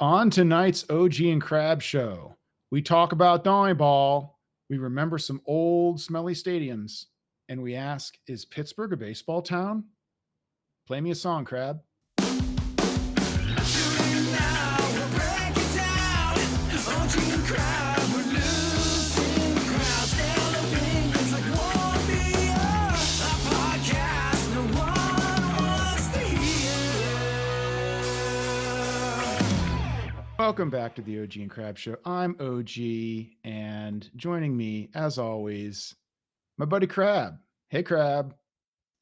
On tonight's OG and Crab show, we talk about Donnieball, we remember some old smelly stadiums, and we ask, is Pittsburgh a baseball town? Play me a song, Crab. Welcome back to the OG and Crab show. I'm OG, and joining me, as always, my buddy Crab. Hey, Crab.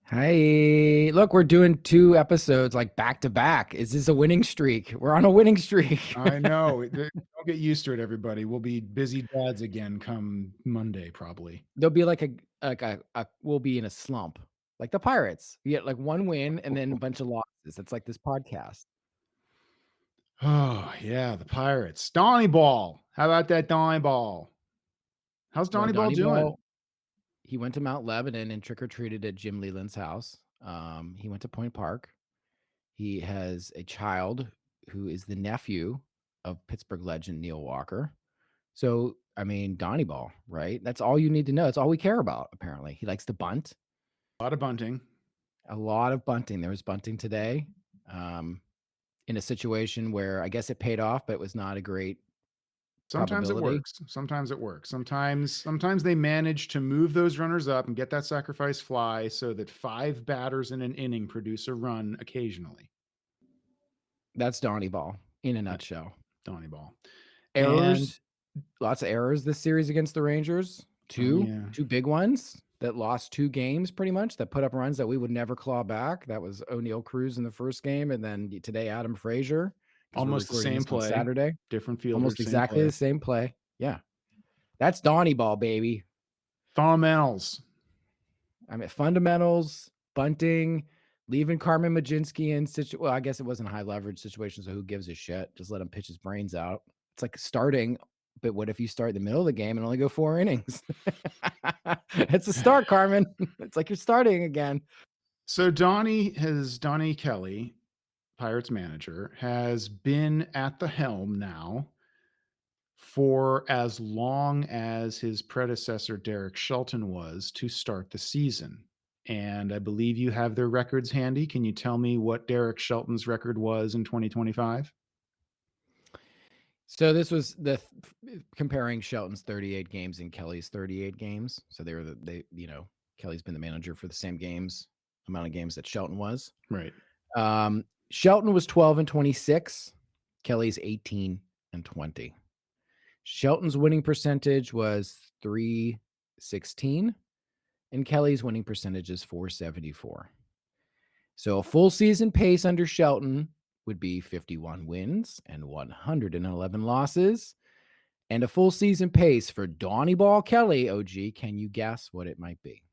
Hi. Look, we're doing 2 episodes like back to back. Is this a winning streak? We're on a winning streak. I know. Don't get used to it, everybody. We'll be busy dads again come Monday, probably. There'll be like we'll be in a slump. Like the Pirates. You get like 1 win and then a bunch of losses. It's like this podcast. Oh, yeah, the Pirates. Donnieball. How about that Donnieball? How's Donnieball doing? He went to Mount Lebanon and trick-or-treated at Jim Leland's house. He went to Point Park. He has a child who is the nephew of Pittsburgh legend Neil Walker. So, I mean, Donnieball, right? That's all you need to know. That's all we care about, apparently. He likes to bunt. A lot of bunting. A lot of bunting. There was bunting today in a situation where I guess it paid off, but it was not a great Sometimes it works. Sometimes it works. Sometimes they manage to move those runners up and get that sacrifice fly so that 5 batters in an inning produce a run occasionally. That's Donnieball in a nutshell. Donnieball. Errors. Lots of errors this series against the Rangers. Two big ones that lost 2 games pretty much, that put up runs that we would never claw back. That was O'Neill Cruz in the first game, and then today Adam Frazier. Almost the same play. Saturday. Different field. Almost exactly the same play. Yeah. That's Donnieball, baby. Fundamentals. I mean, fundamentals, bunting, leaving Carmen Majinski in well, I guess it wasn't a high leverage situation, so who gives a shit? Just let him pitch his brains out. It's like starting, but what if you start in the middle of the game and only go 4 innings? It's a start, Carmen. It's like you're starting again. So Donnie Kelly, Pirates manager, has been at the helm now for as long as his predecessor Derek Shelton was to start the season. And I believe you have their records handy. Can you tell me what Derek Shelton's record was in 2025? So this was comparing Shelton's 38 games and Kelly's 38 games. So Kelly's been the manager for the same amount of games that Shelton was. Right. Shelton was 12-26. Kelly's 18-20. Shelton's winning percentage was .316, and Kelly's winning percentage is .474. So a full season pace under Shelton would be 51 wins and 111 losses. And a full season pace for Donnieball Kelly, OG, can you guess what it might be?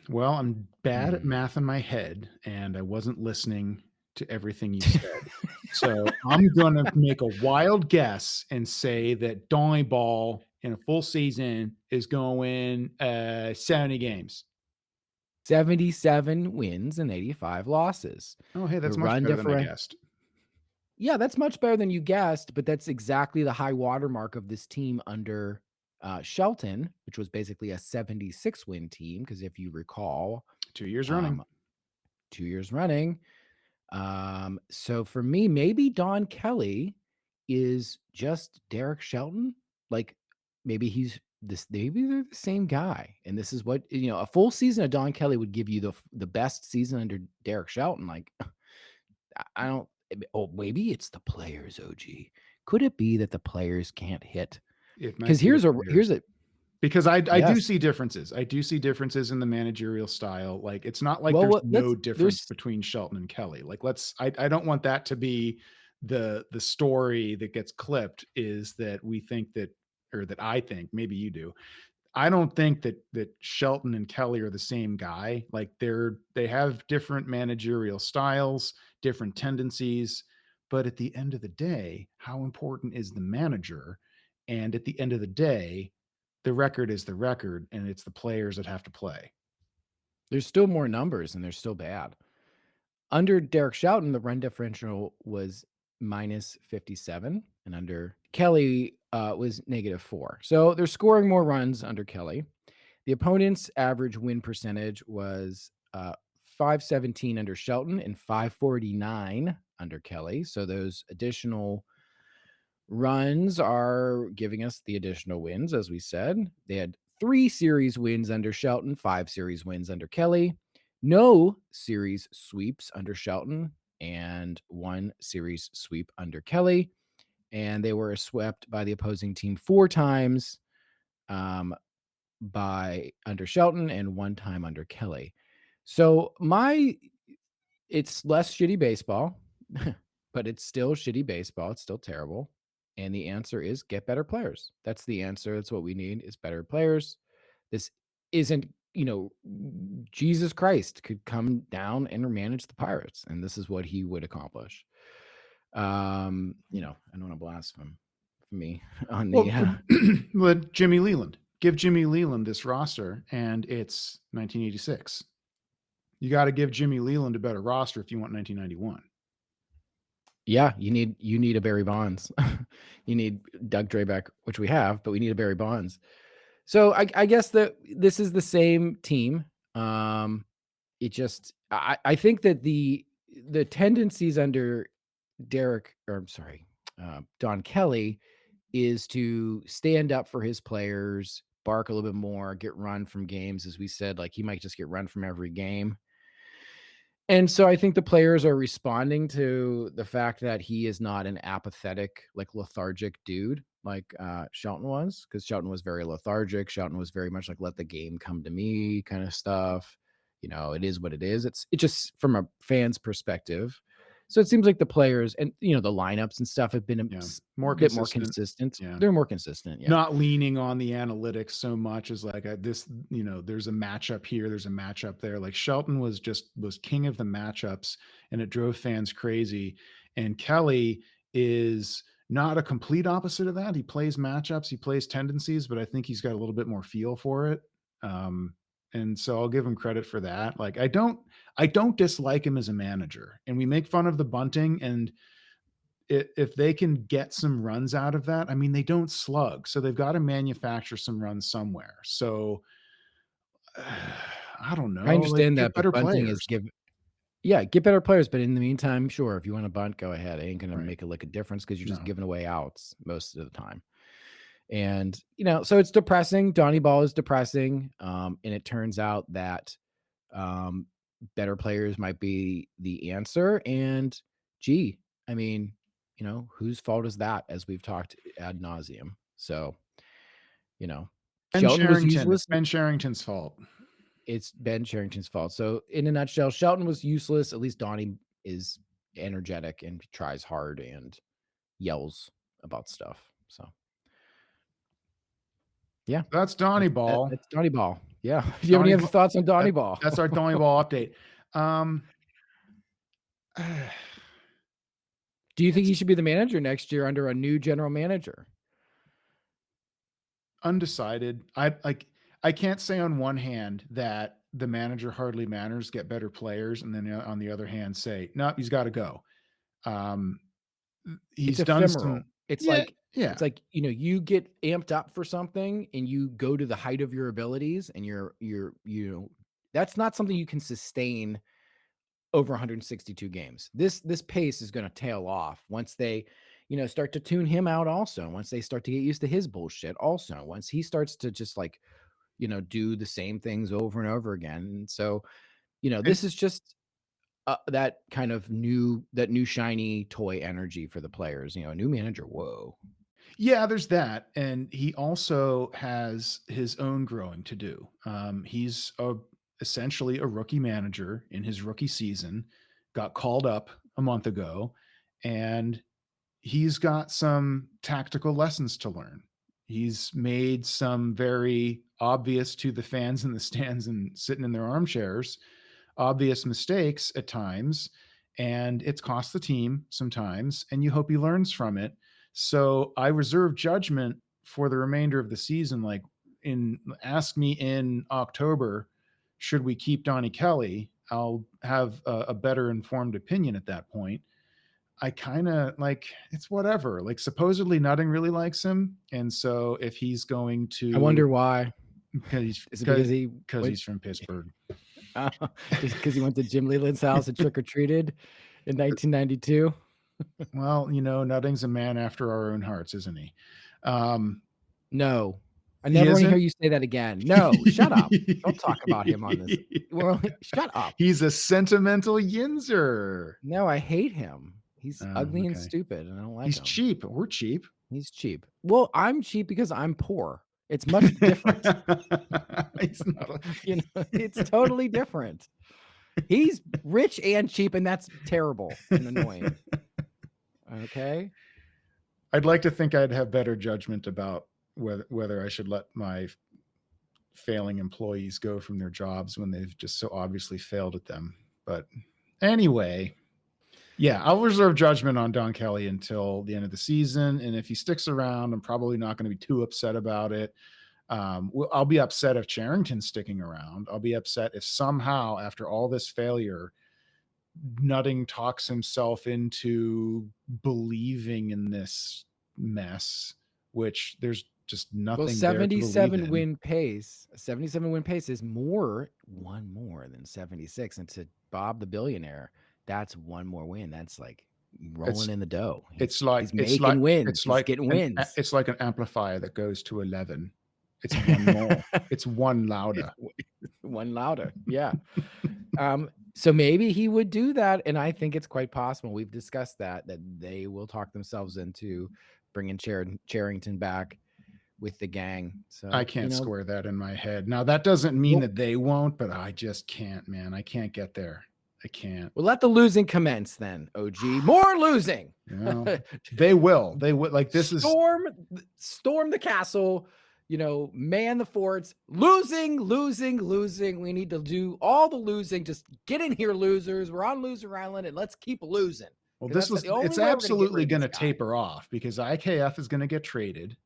Well, I'm bad at math in my head, and I wasn't listening to everything you said. So I'm going to make a wild guess and say that Donnieball in a full season is going 70 games. 77 wins and 85 losses. Oh, hey, that's much better than I guessed. Yeah, that's much better than you guessed, but that's exactly the high watermark of this team under Shelton, which was basically a 76-win team, because if you recall, 2 years running. 2 years running. So for me, maybe Don Kelly is just Derek Shelton. Like maybe maybe they're the same guy. And this is what, a full season of Don Kelly would give you the best season under Derek Shelton. Like, maybe it's the players, OG. Could it be that the players can't hit? Because because I do see differences. I do see differences in the managerial style. Like, it's not like there's no difference between Shelton and Kelly. Like, I don't want that to be the story that gets clipped, is that we think that, or that I think, maybe you do. I don't think that Shelton and Kelly are the same guy. Like, they have different managerial styles, different tendencies, but at the end of the day, how important is the manager? And at the end of the day, the record is the record, and it's the players that have to play. There's still more numbers, and they're still bad. Under Derek Shelton, the run differential was minus 57, and under Kelly was -4. So they're scoring more runs under Kelly. The opponent's average win percentage was 517 under Shelton and 549 under Kelly. So those additional runs are giving us the additional wins, as we said. They had 3 series wins under Shelton, 5 series wins under Kelly, no series sweeps under Shelton, and 1 series sweep under Kelly. And they were swept by the opposing team 4 times by under Shelton and 1 time under Kelly. So it's less shitty baseball, but it's still shitty baseball. It's still terrible. And the answer is get better players. That's the answer. That's what we need is better players. This isn't, Jesus Christ could come down and manage the Pirates, and this is what he would accomplish. I don't want to blaspheme me on the let Jimmy Leland. Give Jimmy Leland this roster, and it's 1986. You got to give Jimmy Leland a better roster if you want 1991. Yeah, you need a Barry Bonds. You need Doug Drabek, which we have, but we need a Barry Bonds. So I guess that this is the same team. It just I think that the tendencies under Don Kelly is to stand up for his players, bark a little bit more, get run from games, as we said. Like he might just get run from every game. And so I think the players are responding to the fact that he is not an apathetic, like lethargic dude like Shelton was, because Shelton was very lethargic. Shelton was very much like let the game come to me kind of stuff. It is what it is. It's just from a fan's perspective. So it seems like the players and the lineups and stuff have been a bit more consistent. Yeah. They're more consistent. Yeah. Not leaning on the analytics so much as like there's a matchup here, there's a matchup there. Like Shelton was king of the matchups, and it drove fans crazy. And Kelly is not a complete opposite of that. He plays matchups, he plays tendencies, but I think he's got a little bit more feel for it. And so I'll give him credit for that. Like I don't dislike him as a manager, and we make fun of the bunting, and if they can get some runs out of that, I mean, they don't slug, so they've got to manufacture some runs somewhere. So I don't know. I understand like, that, but bunting is get better players. But in the meantime, sure, if you want to bunt, go ahead. It ain't going to make a lick of difference because you're just giving away outs most of the time. And, so it's depressing. Donnieball is depressing. And it turns out that better players might be the answer. And I mean, whose fault is that, as we've talked ad nauseum? So, Shelton was useless. It's Ben Sherrington's fault. It's Ben Sherrington's fault. So in a nutshell, Shelton was useless. At least Donnie is energetic and tries hard and yells about stuff. So yeah, that's Donnieball. That's Donnieball. Yeah. Do you have any other thoughts on Donnieball? That's our Donnieball update. Do you think he should be the manager next year under a new general manager? Undecided. I can't say on one hand that the manager hardly matters, get better players, and then on the other hand say, no, he's got to go. He's done ephemeral. It's like you get amped up for something and you go to the height of your abilities, and that's not something you can sustain over 162 games. This pace is going to tail off once they start to tune him out. Also, once they start to get used to his bullshit. Also, once he starts to just do the same things over and over again. And so, this is just that kind of new shiny toy energy for the players. A new manager. Whoa. Yeah, there's that. And he also has his own growing to do. He's essentially a rookie manager in his rookie season, got called up a month ago, and he's got some tactical lessons to learn. He's made some very obvious to the fans in the stands and sitting in their armchairs, obvious mistakes at times, and it's cost the team sometimes, and you hope he learns from it. So I reserve judgment for the remainder of the season. Like, ask me in October, should we keep Donnie Kelly? I'll have a better informed opinion at that point. I kind of like it's whatever. Like supposedly Nutting really likes him, and so if he's going I to, wonder why. because Is it because he he's from Pittsburgh. uh, just because he went to Jim Leland's house and trick or treated in 1992? Well, Nutting's a man after our own hearts, isn't he? No, I He never want to hear isn't. you say that again. No, shut up. Don't talk about him on this. Well, shut up. He's a sentimental yinzer. No, I hate him. He's Oh, ugly and okay. stupid, and I don't like He's him. cheap. We're cheap. He's cheap. Well, I'm cheap because I'm poor. It's much different. He's not It's totally different. He's rich and cheap, and that's terrible and annoying. Okay. I'd like to think I'd have better judgment about whether I should let my failing employees go from their jobs when they've just so obviously failed at them. But anyway, yeah, I'll reserve judgment on Don Kelly until the end of the season. And if he sticks around, I'm probably not going to be too upset about it. I'll be upset if Charrington's sticking around. I'll be upset if somehow, after all this failure, Nutting talks himself into believing in this mess, which there's just nothing. Well, 77 win pace. A 77 win pace is one more than 76. And to Bob the billionaire, that's one more win. That's like rolling in the dough. He's making wins. He's getting wins. It's like an amplifier that goes to 11. It's one more. It's one louder. One louder. Yeah. So maybe he would do that, and I think it's quite possible. We've discussed that they will talk themselves into bringing Charrington back with the gang. So I can't square that in my head. Now that doesn't mean that they won't, but I just can't, man. I can't get there. I can't. Well, let the losing commence then, OG. More losing. They will. They would like this storm the castle. Man the forts. Losing. We need to do all the losing. Just get in here, losers. We're on Loser Island, and let's keep losing. Well, it's absolutely going to taper off because IKF is going to get traded.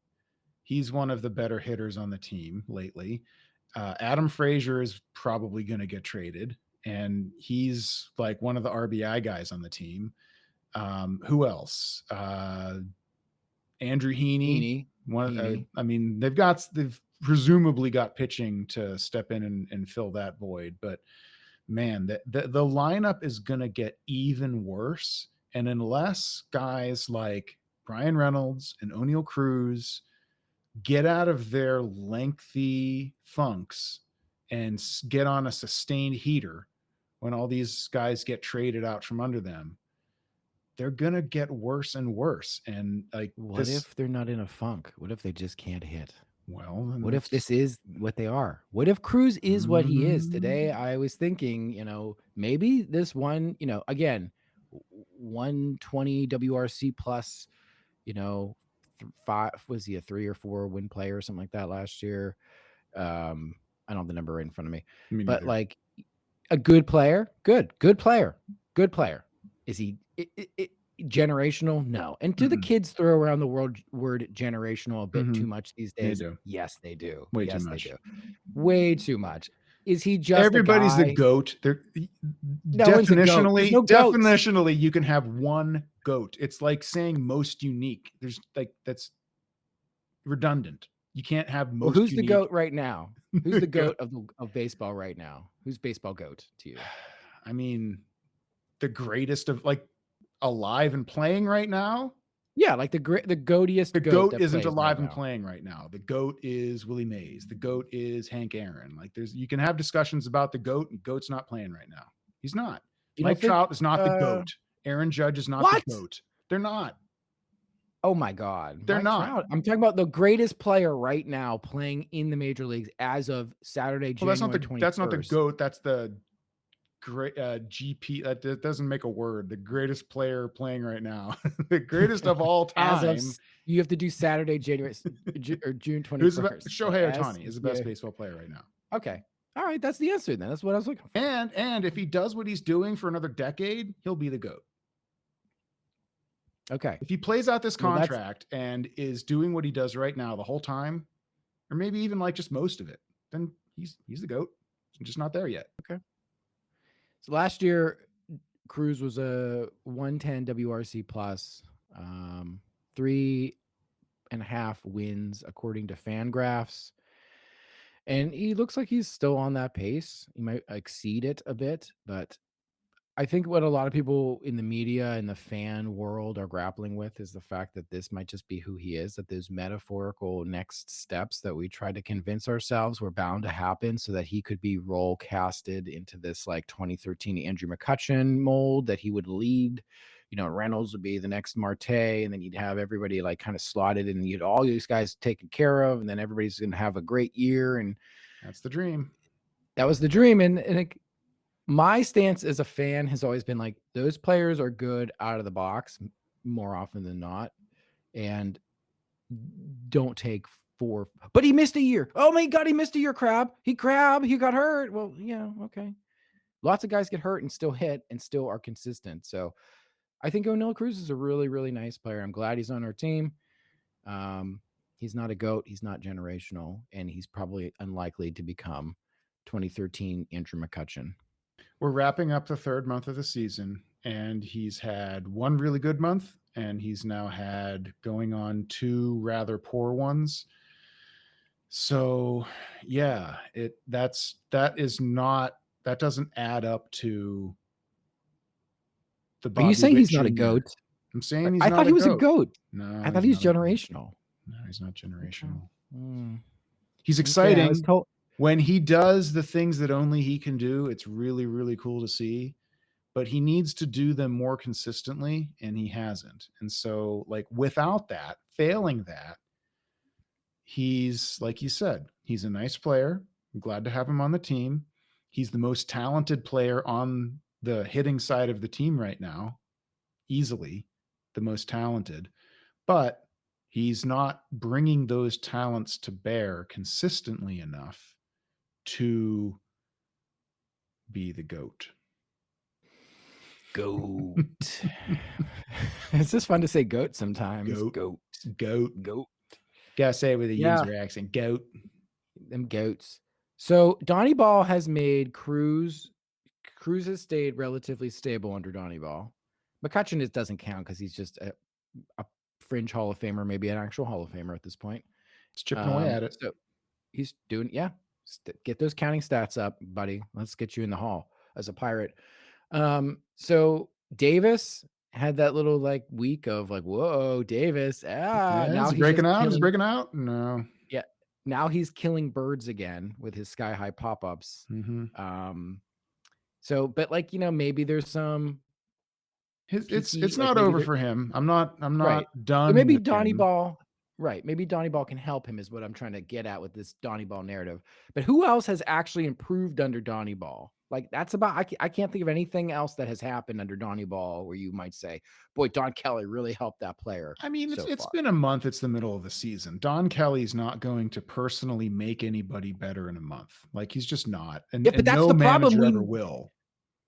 He's one of the better hitters on the team lately. Adam Frazier is probably going to get traded, and he's like one of the RBI guys on the team. Who else? Andrew Heaney. They've presumably got pitching to step in and fill that void, but man, the lineup is going to get even worse. And unless guys like Brian Reynolds and O'Neal Cruz get out of their lengthy funks and get on a sustained heater when all these guys get traded out from under them, they're going to get worse and worse. And like, what if they're not in a funk? What if they just can't hit? Well, what if this is what they are? What if Cruz is what he is today? I was thinking, maybe this one, again, 120 WRC plus, was he a 3 or 4 win player or something like that last year? I don't have the number right in front of me, but like a good player, good player. Is he generational? No. And do the kids throw around the word generational a bit too much these days? They do. Yes, they do. Way too much. They do. Way too much. Is he just everybody's a the goat? Definitionally, you can have one goat. It's like saying most unique. There's like that's redundant. You can't have most. Who's unique. The goat right now? Who's the goat of baseball right now? Who's baseball goat to you? I mean, the greatest of like alive and playing right now. Yeah, like the goatiest. The goat isn't alive and playing right now. The goat is Willie Mays. The goat is Hank Aaron. Like you can have discussions about the goat, and goat's not playing right now. He's not. Mike Trout is not the goat. Aaron Judge is not the goat. They're not. Oh my God. They're not. Trout. I'm talking about the greatest player right now playing in the major leagues as of Saturday, January 21st. That's not the goat. That's the great GP. That doesn't make a word. The greatest player playing right now. The greatest of all time. You have to do Saturday, January or June 21st. Shohei Ohtani is the best baseball player right now. Okay. All right. That's the answer then. That's what I was looking for. And if he does what he's doing for another decade, he'll be the GOAT. Okay. If he plays out this contract and is doing what he does right now the whole time, or maybe even like just most of it, then he's the GOAT. He's just not there yet. Okay. So last year, Cruz was a 110 WRC plus, 3.5 wins according to Fangraphs. And he looks like he's still on that pace. He might exceed it a bit, but I think what a lot of people in the media and the fan world are grappling with is the fact that this might just be who he is, that those metaphorical next steps that we try to convince ourselves were bound to happen so that he could be role casted into this like 2013 Andrew McCutchen mold, that he would lead. Reynolds would be the next Marte, and then you'd have everybody like kind of slotted and you'd all these guys taken care of, and then everybody's going to have a great year. And that's the dream. That was the dream. And my stance as a fan has always been like, those players are good out of the box more often than not. And don't take 4, but he missed a year. Oh my God, he missed a year, he got hurt. Well, yeah, okay. Lots of guys get hurt and still hit and still are consistent. So I think O'Neal Cruz is a really, really nice player. I'm glad he's on our team. He's not a GOAT. He's not generational, and he's probably unlikely to become 2013 Andrew McCutchen. We're wrapping up the 3rd month of the season, and he's had 1 really good month, and he's now had going on 2 rather poor ones. So yeah, that doesn't add up to the Bobby. Are you saying Witt he's not a Jr. GOAT? I'm saying he's I not thought he was goat. a GOAT. No, I thought he was generational. No, he's not generational. Okay. He's exciting. When he does the things that only he can do, it's really, really cool to see. But he needs to do them more consistently, and he hasn't. And so, like, without that, failing that, he's, like you said, he's a nice player. I'm glad to have him on the team. He's the most talented player on the hitting side of the team right now, easily the most talented. But he's not bringing those talents to bear consistently enough to be the GOAT. GOAT. It's just fun to say GOAT sometimes. GOAT. Gotta say it with a user accent. GOAT. Them goats. So Donnieball has made Cruz has stayed relatively stable under Donnieball. McCutchen doesn't count because he's just a fringe Hall of Famer, maybe an actual Hall of Famer at this point. It's chipping away at it. So he's doing, get those counting stats up, buddy. Let's get you in the Hall as a Pirate. So Davis had that little like week of like, whoa, Davis. Now he's breaking out. He's breaking out. No. Yeah. Now he's killing birds again with his sky high pop-ups. Mm-hmm. So, but like, maybe there's some. It's not over for him. I'm not right. done. So maybe Donnieball. Right. Maybe Donnieball can help him is what I'm trying to get at with this Donnieball narrative. But who else has actually improved under Donnieball? Like that's about, I can't think of anything else that has happened under Donnieball where you might say, boy, Don Kelly really helped that player. I mean, it's been a month. It's the middle of the season. Don Kelly's not going to personally make anybody better in a month. Like he's just not. And, but that's no the problem. Manager ever will.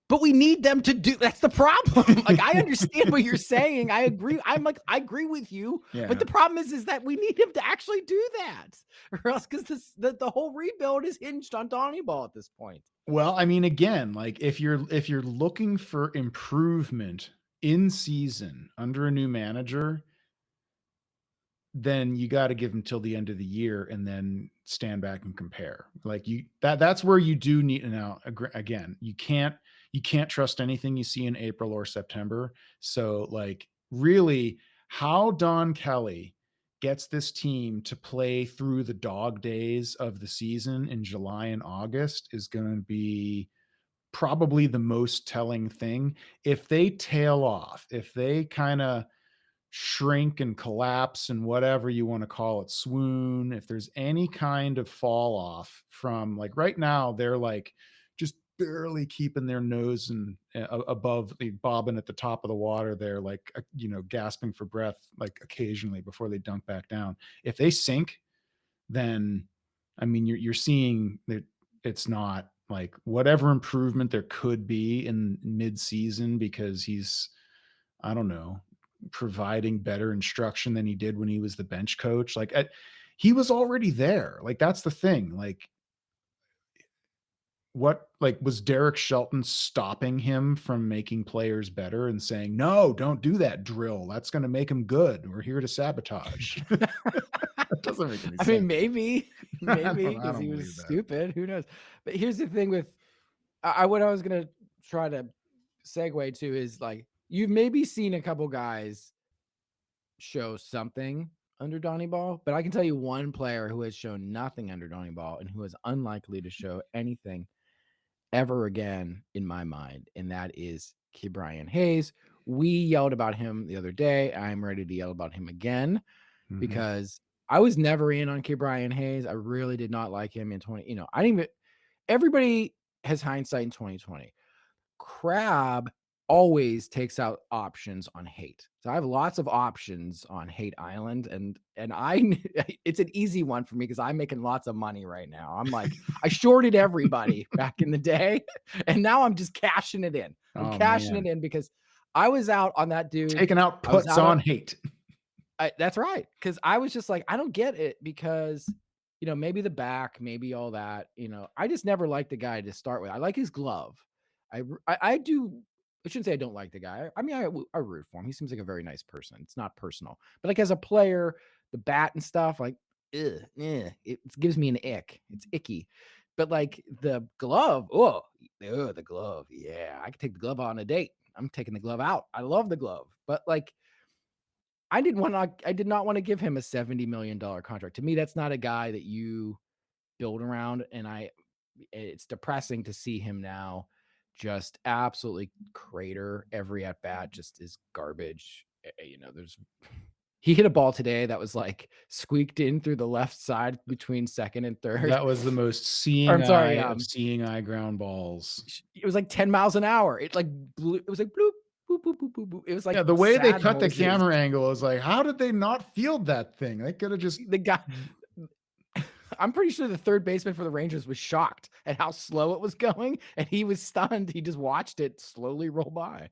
But we need them to do. That's the problem. Like I understand what you're saying. I agree. I agree with you. Yeah. But the problem is that we need him to actually do that, or else because the whole rebuild is hinged on Donnieball at this point. Well, I mean, again, like if you're looking for improvement in season under a new manager, then you got to give him till the end of the year and then stand back and compare. Like that's where you do need. Now again, you can't trust anything you see in April or September. So like really how Don Kelly gets this team to play through the dog days of the season in July and August is going to be probably the most telling thing. If they tail off, if they kind of shrink and collapse and whatever you want to call it, swoon, if there's any kind of fall off from like right now, they're like just barely keeping their nose and above the bobbing at the top of the water. They're like, gasping for breath, like occasionally before they dunk back down. If they sink, then, I mean, you're seeing that it's not like whatever improvement there could be in mid-season because he's, I don't know, providing better instruction than he did when he was the bench coach. Like he was already there. Like that's the thing. Like what like, was Derek Shelton stopping him from making players better and saying, "No, don't do that drill. That's gonna make him good. We're here to sabotage." That doesn't make any I mean, sense. maybe, maybe I because don't he was believe that. stupid. Who knows? But here's the thing with what I was gonna try to segue to is like you've maybe seen a couple guys show something under Donnieball, but I can tell you one player who has shown nothing under Donnieball and who is unlikely to show anything ever again in my mind, and that is Ke'Bryan Hayes. We yelled about him the other day. I'm ready to yell about him again Mhm. because I was never in on Ke'Bryan Hayes. I really did not like him in 20, I didn't even everybody has hindsight in 2020. Crab always takes out options on hate. So I have lots of options on Hate Island and it's an easy one for me because I'm making lots of money right now. I'm like, I shorted everybody back in the day and now I'm just cashing it in. I'm Oh, cashing it man. in because I was out on that dude. Taking out I was puts out on on hate. that's right. Cause I was just like, I don't get it because, maybe the back, maybe all that, I just never liked the guy to start with. I like his glove. I do. I shouldn't say I don't like the guy. I mean, I root for him. He seems like a very nice person. It's not personal, but like as a player, the bat and stuff, like, it gives me an ick. It's icky. But like the glove, the glove, yeah, I could take the glove on a date. I'm taking the glove out. I love the glove, but like I did not want to give him a $70 million contract. To me, that's not a guy that you build around, and it's depressing to see him now just absolutely crater every at bat, just is garbage. There's he hit a ball today that was like squeaked in through the left side between second and third. That was the most Or seeing I'm sorry, eye of seeing eye ground balls. it was like 10 miles an hour. It like blew, it was like bloop, boop, boop, boop, boop, boop. It was like Yeah, the way they sad cut the noises. camera angle is like, how did they not field that thing? They coulda just The guy I'm pretty sure the third baseman for the Rangers was shocked at how slow it was going, and he was stunned. He just watched it slowly roll by.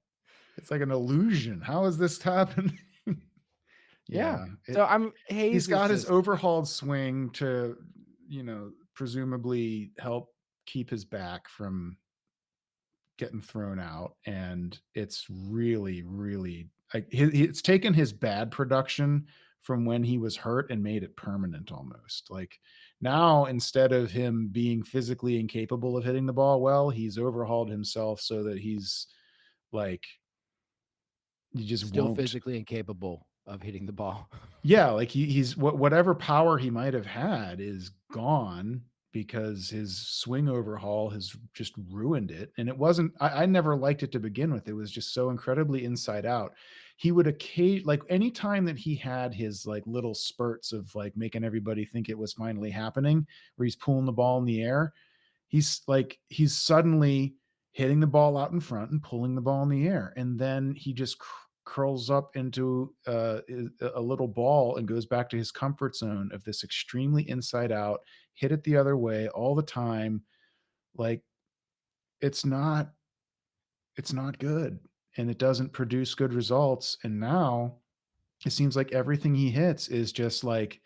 it's like an illusion. How is this happening? Yeah. Yeah, So he's Hayes is got his just overhauled swing to, presumably help keep his back from getting thrown out, and it's really, really like it's taken his bad production from when he was hurt and made it permanent almost. Like now, instead of him being physically incapable of hitting the ball well, he's overhauled himself so that he's like he just still won't. physically incapable of hitting the ball. Yeah, like he's whatever power he might have had is gone because his swing overhaul has just ruined it. And it wasn't, I never liked it to begin with. It was just so incredibly inside out. He would occasion like anytime that he had his like little spurts of like making everybody think it was finally happening, where he's pulling the ball in the air, he's suddenly hitting the ball out in front and pulling the ball in the air, and then he just curls up into a little ball and goes back to his comfort zone of this extremely inside out, hit it the other way all the time. Like it's not it's not good, and it doesn't produce good results. And now it seems like everything he hits is just like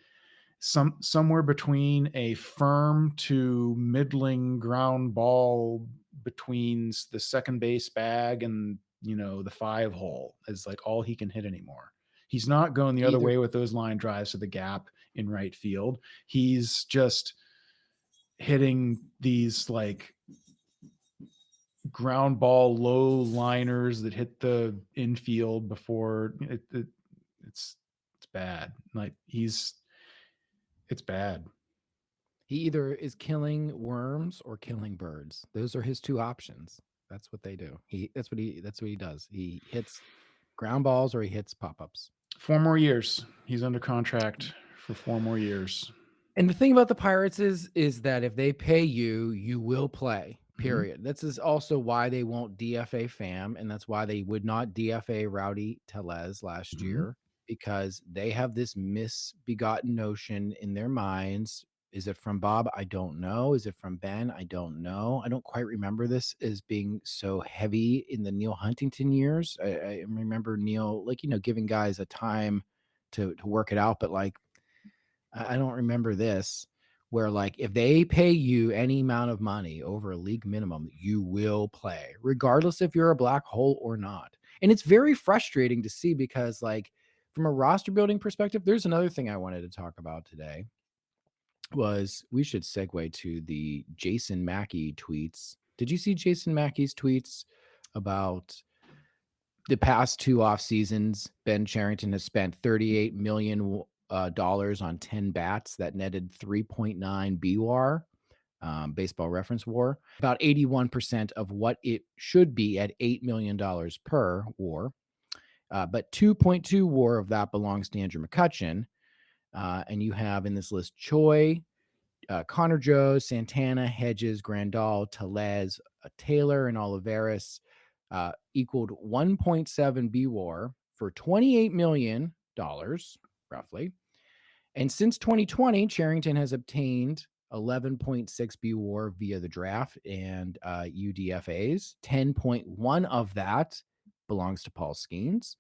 somewhere between a firm to middling ground ball between the second base bag and the 5 hole is like all he can hit anymore. He's not going the other Either way with those line drives to the gap in right field. He's just hitting these like ground ball low liners that hit the infield before it's it's bad. Like it's bad. he either is killing worms or killing birds. Those are his two options. That's what they do. That's what he does. He hits ground balls or he hits pop-ups. 4 more years. He's under contract for 4 more years. And the thing about the Pirates is that if they pay you, you will play. Mhm, Period. This is also why they won't DFA Pham, and that's why they would not DFA Rowdy Tellez last mhm. year because they have this misbegotten notion in their minds. Is it from Bob? I don't know. Is it from Ben? I don't know. I don't quite remember this as being so heavy in the Neil Huntington years. I remember Neil, like, giving guys a time to work it out, but like I don't remember this where like if they pay you any amount of money over a league minimum, you will play, regardless if you're a black hole or not. And it's very frustrating to see because like from a roster building perspective, there's another thing I wanted to talk about today was we should segue to the Jason Mackey tweets. Did you see Jason Mackey's tweets about the past 2 off seasons? Ben Cherington has spent $38 million dollars on 10 bats that netted 3.9 BWAR, baseball reference WAR, about 81% of what it should be at $8 million per WAR. But 2.2 WAR of that belongs to Andrew McCutchen. And you have in this list Choi, Connor Joe, Santana, Hedges, Grandal, Tellez, Taylor, and Olivares equaled 1.7 BWAR for $28 million, roughly. And since 2020, Cherington has obtained 11.6 BWAR via the draft and UDFAs. 10.1 of that belongs to Paul Skeens.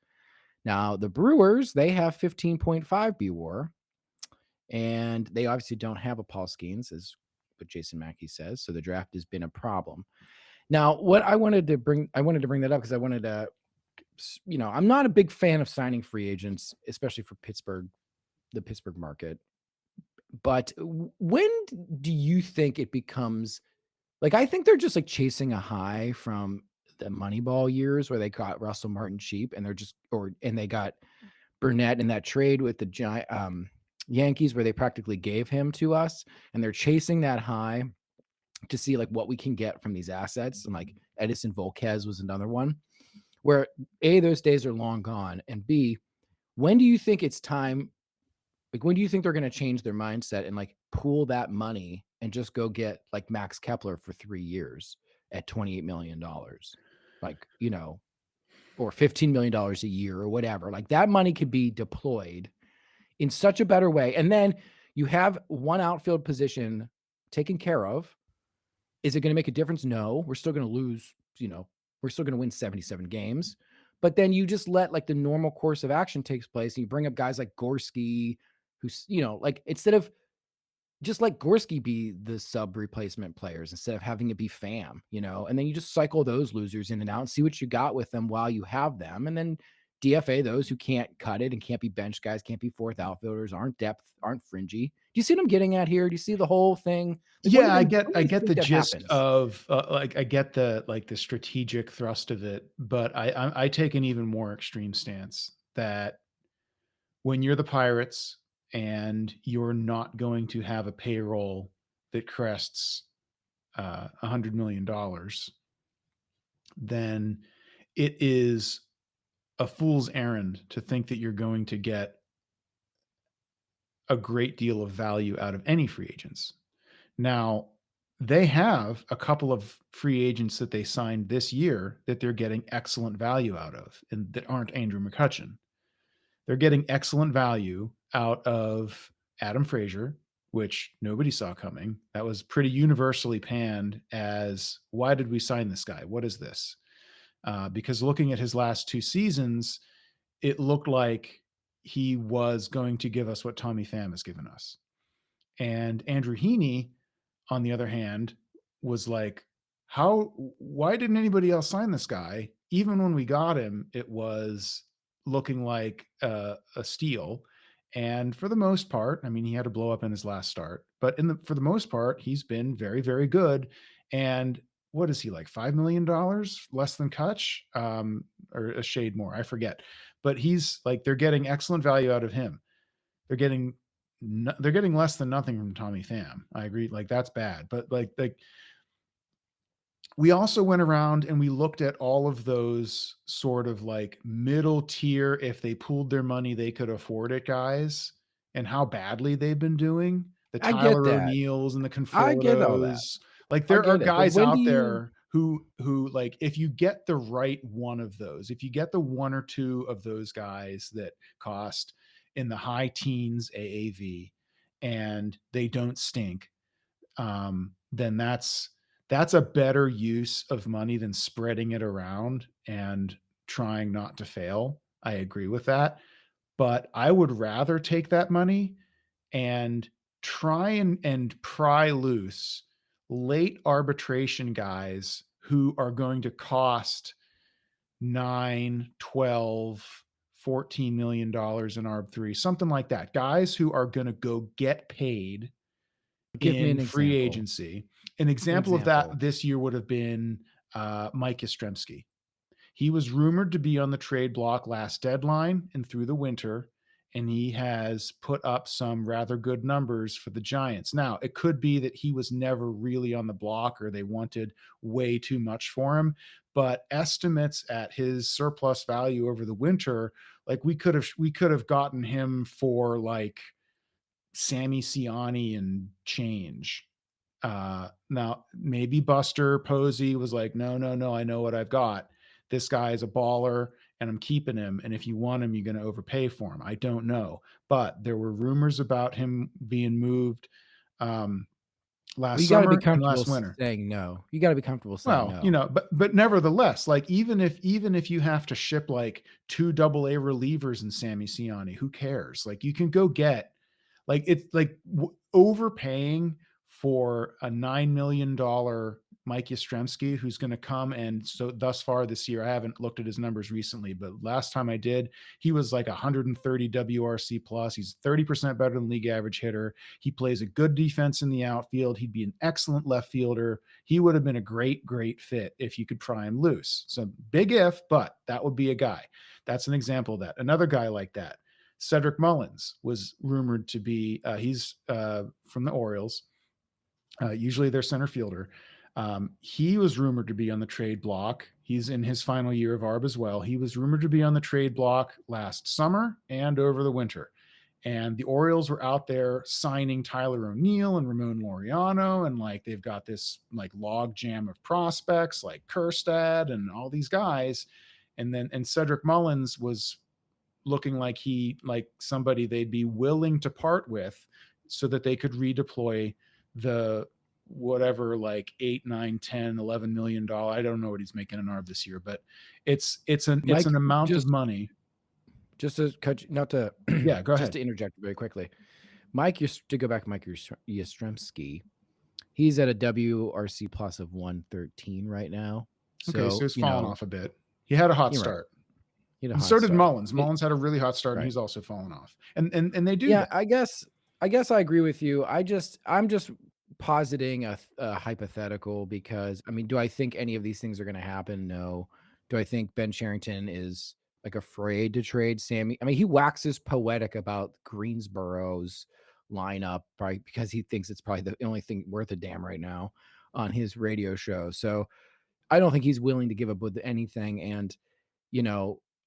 Now, the Brewers, they have 15.5 BWAR. And they obviously don't have a Paul Skeens, as what Jason Mackey says. So the draft has been a problem. Now, what I wanted to bring that up because I wanted to, I'm not a big fan of signing free agents, especially for Pittsburgh, the Pittsburgh market. But when do you think it becomes like, I think they're just like chasing a high from the Moneyball years where they got Russell Martin cheap and and they got Burnett in that trade with the Yankees where they practically gave him to us, and they're chasing that high to see like what we can get from these assets. And like Edison Volquez was another one where A, those days are long gone, and B, when do you think it's time? Like, when do you think they're going to change their mindset and like pool that money and just go get like Max Kepler for 3 years at $28 million? Like, or $15 million a year or whatever. Like that money could be deployed in such a better way. And then you have one outfield position taken care of. Is it going to make a difference? No, we're still going to lose, we're still going to win 77 games. But then you just let like the normal course of action takes place and you bring up guys like Gorski, who's, like instead of just let Gorski be the sub replacement players instead of having it be Pham, and then you just cycle those losers in and out and see what you got with them while you have them. And then DFA those who can't cut it and can't be bench guys, can't be fourth outfilders, aren't depth, aren't fringy. Do you see what I'm getting at here? Do you see the whole thing? Like, yeah, I get the gist of like, I get the strategic thrust of it, but I take an even more extreme stance that when you're the Pirates and you're not going to have a payroll that crests $100 million, then it is a fool's errand to think that you're going to get a great deal of value out of any free agents. Now, they have a couple of free agents that they signed this year that they're getting excellent value out of, and that aren't Andrew McCutchen. They're getting excellent value out of Adam Frazier, which nobody saw coming. That was pretty universally panned as, why did we sign this guy? What is this? Because looking at his last 2 seasons, it looked like he was going to give us what Tommy Pham has given us. And Andrew Heaney, on the other hand, was like, why didn't anybody else sign this guy? Even when we got him, it was looking like a steal. And for the most part, I mean, he had to blow up in his last start, but for the most part, he's been very, very good. And what is he, like $5 million less than Kutch, or a shade more? I forget, but he's like, they're getting excellent value out of him. They're getting less than nothing from Tommy Pham. I agree. Like that's bad, but like we also went around and we looked at all of those sort of like middle tier, if they pooled their money, they could afford it guys, and how badly they've been doing. The Tyler O'Neills and the I get all that. Confortos. Like there are guys out there who like, if you get the right one of those, if you get the 1 or 2 of those guys that cost in the high teens AAV and they don't stink, then that's a better use of money than spreading it around and trying not to fail. I agree with that. But I would rather take that money and try and pry loose late arbitration guys who are going to cost 9, 12, $14 million in ARB3, something like that. Guys who are going to go get paid Give me in an free example. agency. An example of that this year would have been Mike Yastrzemski. He was rumored to be on the trade block last deadline and through the winter, and he has put up some rather good numbers for the Giants. Now, it could be that he was never really on the block or they wanted way too much for him, but estimates at his surplus value over the winter, like we could have gotten him for like Sammy Siani and change. Now maybe Buster Posey was like, no, no, no, I know what I've got. This guy is a baller and I'm keeping him. And if you want him, you're going to overpay for him. I don't know. But there were rumors about him being moved last You got to be summer and comfortable last winter. saying no. You got to be comfortable saying no. You know, but nevertheless, like even if you have to ship like 2 AA relievers and Sammy Siani, who cares? Like you can go get like it's like overpaying for a $9 million Mike Yastrzemski, who's going to come. And so thus far this year, I haven't looked at his numbers recently, but last time I did, he was like 130 WRC plus. He's 30% better than league average hitter. He plays a good defense in the outfield. He'd be an excellent left fielder. He would have been a great, great fit if you could pry him loose. So big if, but that would be a guy. That's an example of that. Another guy like that, Cedric Mullins, was rumored to be, he's from the Orioles, usually their center fielder. He was rumored to be on the trade block. He's in his final year of ARB as well. He was rumored to be on the trade block last summer and over the winter. And the Orioles were out there signing Tyler O'Neill and Ramon Laureano. And like, they've got this like log jam of prospects like Kjerstad and all these guys. And Cedric Mullins was looking like somebody they'd be willing to part with so that they could redeploy the whatever, like 8, 9, 10, $11 million. I don't know what he's making in ARB this year, but it's an amount of money. Just to cut, not to yeah, go ahead. Just to interject very quickly, to go back to Mike Yastrzemski, he's at a WRC plus of 113 right now. So he's fallen off a bit. He had a hot start. Right. So did Mullins. Mullins had a really hot start, and he's also fallen off. And they do. Yeah, I guess I agree with you. I'm just positing a hypothetical because, I mean, do I think any of these things are going to happen? No. Do I think Ben Cherington is like afraid to trade Sammy? I mean, he waxes poetic about Greensboro's lineup, probably because he thinks it's probably the only thing worth a damn right now on his radio show. So I don't think he's willing to give up with anything. And,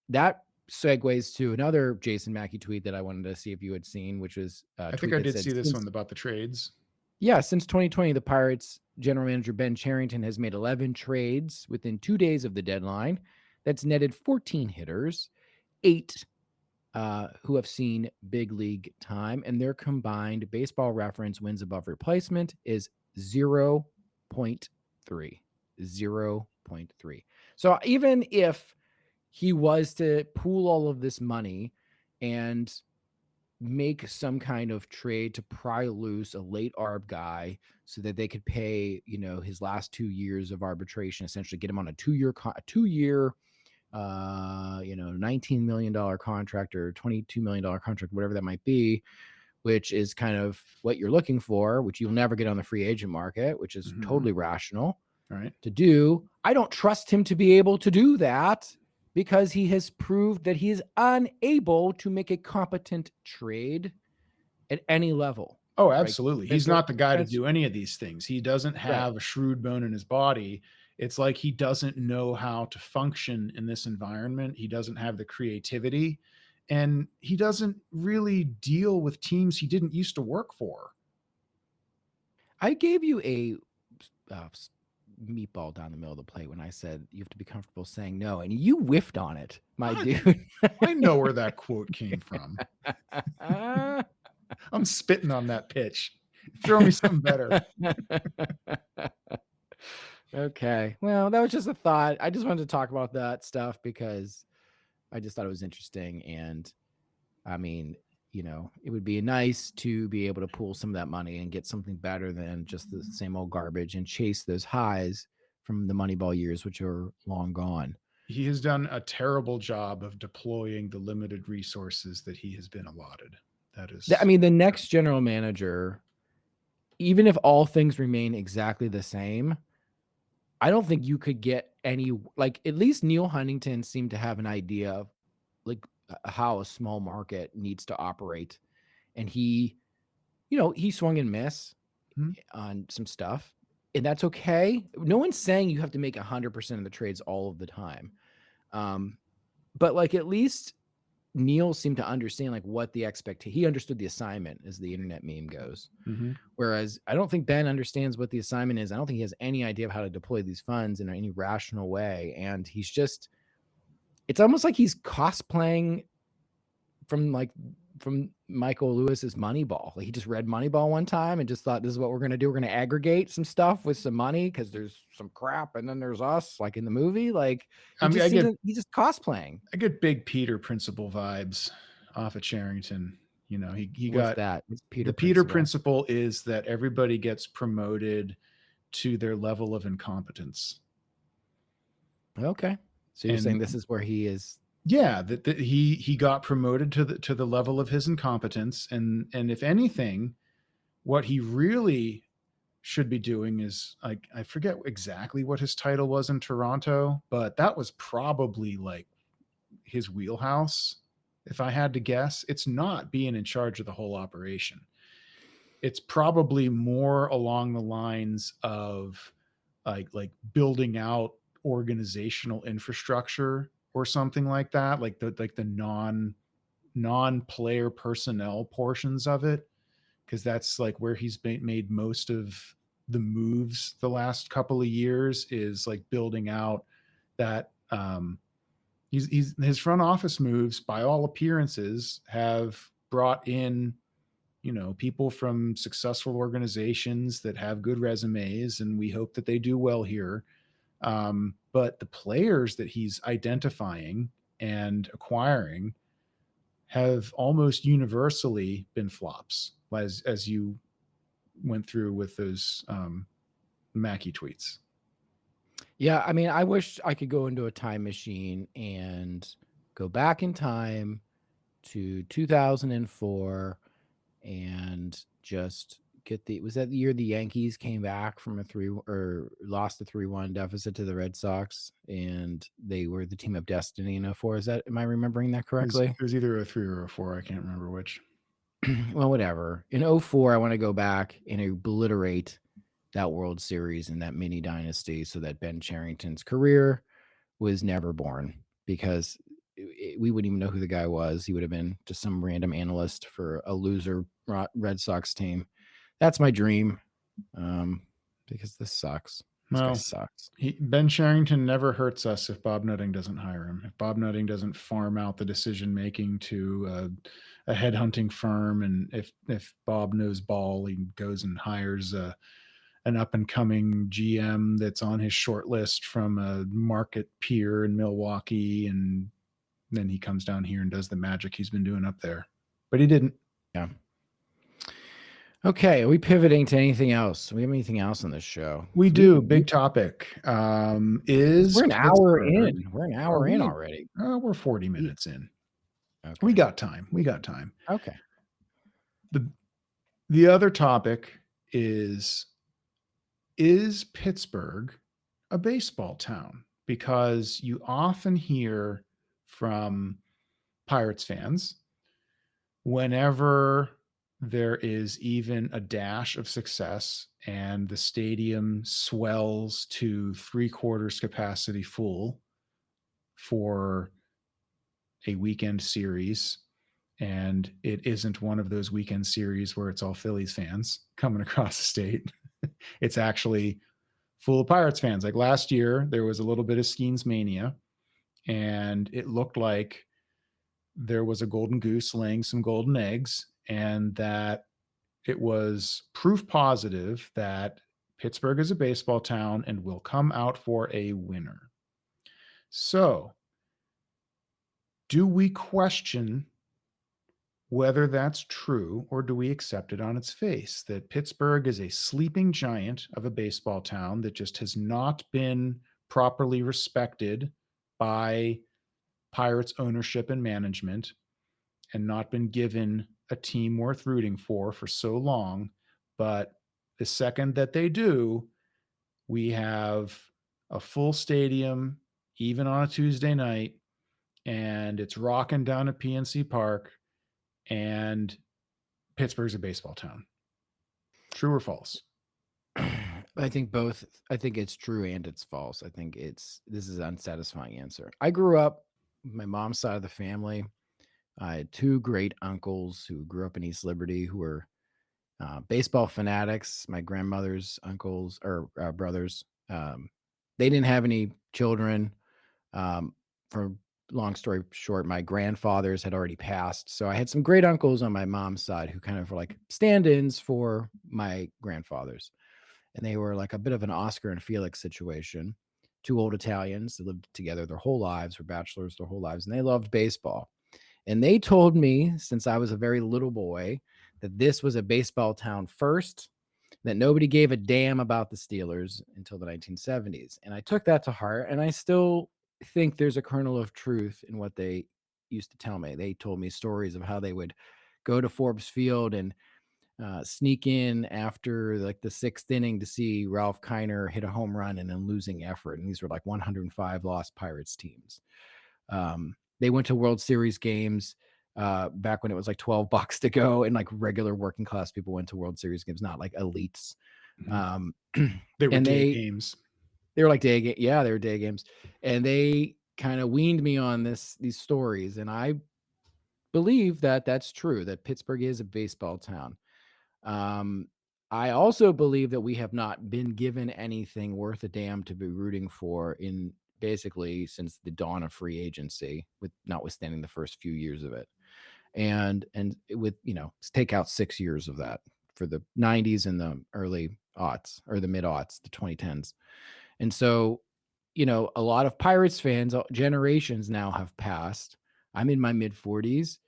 that segues to another Jason Mackey tweet that I wanted to see if you had seen, which was I think I did see this one about the trades. Yeah, since 2020, the Pirates general manager Ben Cherington has made 11 trades within 2 days of the deadline. That's netted 14 hitters, 8 who have seen big league time, and their combined Baseball Reference wins above replacement is 0.3. 0.3. So even if he was to pool all of this money and make some kind of trade to pry loose a late ARB guy so that they could pay, his last 2 years of arbitration, essentially get him on a 2-year, $19 million contract or $22 million contract, whatever that might be, which is kind of what you're looking for, which you'll never get on the free agent market, which is totally rational to do. I don't trust him to be able to do that, because he has proved that he is unable to make a competent trade at any level. Oh, absolutely. He's not the guy to do any of these things. He doesn't have a shrewd bone in his body. It's like he doesn't know how to function in this environment. He doesn't have the creativity, and he doesn't really deal with teams he didn't used to work for. I gave you a meatball down the middle of the plate when I said you have to be comfortable saying no, and you whiffed on it, dude. I know where that quote came from. I'm spitting on that pitch. Throw me something better. Okay. Well, that was just a thought. I just wanted to talk about that stuff because I just thought it was interesting. And I mean, it would be nice to be able to pool some of that money and get something better than just the same old garbage and chase those highs from the Moneyball years, which are long gone. He has done a terrible job of deploying the limited resources that he has been allotted. That is, I mean, the next general manager, even if all things remain exactly the same, I don't think you could get any, like, at least Neil Huntington seemed to have an idea of like how a small market needs to operate. And he swung and missed hmm. on some stuff, and that's okay. No one's saying you have to make 100% of the trades all of the time. But like, at least Neil seemed to understand like what the he understood the assignment, as the internet meme goes. Mm-hmm. Whereas I don't think Ben understands what the assignment is. I don't think he has any idea of how to deploy these funds in any rational way. And it's almost like he's cosplaying from Michael Lewis's Moneyball. Like, he just read Moneyball one time and just thought, this is what we're going to do. We're going to aggregate some stuff with some money because there's some crap, and then there's us, like in the movie. Like, he's just cosplaying. I get Big Peter principle vibes off of Charrington. He What's got that? What's the Peter principle is that everybody gets promoted to their level of incompetence. Okay, so you're saying this is where he is. Yeah, that he got promoted to the level of his incompetence, and if anything, what he really should be doing is, like, I forget exactly what his title was in Toronto, but that was probably like his wheelhouse. If I had to guess, it's not being in charge of the whole operation. It's probably more along the lines of like building out organizational infrastructure or something like that, like the non-player personnel portions of it, because that's like where he's made most of the moves the last couple of years, is like building out that. His front office moves, by all appearances, have brought in people from successful organizations that have good resumes, and we hope that they do well here. But the players that he's identifying and acquiring have almost universally been flops, as you went through with those Mackey tweets. Yeah, I mean, I wish I could go into a time machine and go back in time to 2004 and just was that the year the Yankees came back from lost a 3-1 deficit to the Red Sox, and they were the team of destiny in 04? Am I remembering that correctly? It was either a 3 or a 4. I can't remember which. Well, whatever. In 04, I want to go back and obliterate that World Series and that mini dynasty so that Ben Cherington's career was never born, because we wouldn't even know who the guy was. He would have been just some random analyst for a loser Red Sox team. That's my dream, because this sucks. This guy sucks. Ben Cherington never hurts us if Bob Nutting doesn't hire him. If Bob Nutting doesn't farm out the decision making to a headhunting firm, and if Bob knows ball, he goes and hires an up and coming GM that's on his short list from a market peer in Milwaukee, and then he comes down here and does the magic he's been doing up there. But he didn't. Yeah. Okay, are we pivoting to anything else? Do we have anything else on this show? We do. Big topic. We're an hour in. We're an hour in already. We're 40 minutes in. Okay. We got time. Okay. The other topic is Pittsburgh a baseball town? Because you often hear from Pirates fans, whenever there is even a dash of success and the stadium swells to 3/4 capacity full for a weekend series, and it isn't one of those weekend series where it's all Phillies fans coming across the state. It's actually full of Pirates fans. Like last year, there was a little bit of Skeens mania, and it looked like there was a golden goose laying some golden eggs, and that it was proof positive that Pittsburgh is a baseball town and will come out for a winner. So, do we question whether that's true or do we accept it on its face that Pittsburgh is a sleeping giant of a baseball town that just has not been properly respected by Pirates ownership and management and not been given a team worth rooting for so long. But the second that they do, we have a full stadium, even on a Tuesday night, and it's rocking down at PNC Park, and Pittsburgh's a baseball town. True or false? I think both. I think it's true and it's false. I think this is an unsatisfying answer. I grew up, my mom's side of the family. I had two great uncles who grew up in East Liberty who were baseball fanatics. My grandmother's uncles or brothers. They didn't have any children. For long story short, my grandfathers had already passed. So I had some great uncles on my mom's side who kind of were like stand-ins for my grandfathers. And they were like a bit of an Oscar and Felix situation. Two old Italians that lived together their whole lives, were bachelors their whole lives, and they loved baseball. And they told me since I was a very little boy that this was a baseball town first, that nobody gave a damn about the Steelers until the 1970s. And I took that to heart, and I still think there's a kernel of truth in what they used to tell me. They told me stories of how they would go to Forbes Field and sneak in after like the sixth inning to see Ralph Kiner hit a home run in a losing effort. And these were like 105 lost Pirates teams. They went to World Series games back when it was like $12 to go, and like regular working class people went to World Series games, not like elites. Mhm. They were And day games. they were like yeah, they were day games, and they kind of weaned me on these stories, and I believe that that's true, that Pittsburgh is a baseball town. Um, I also believe that we have not been given anything worth a damn to be rooting for in basically since the dawn of free agency, with notwithstanding the first few years of it. And with, take out 6 years of that for the 90s and the early aughts or the mid aughts, the 2010s. And so, a lot of Pirates fans, generations now have passed. I'm in my mid 40s.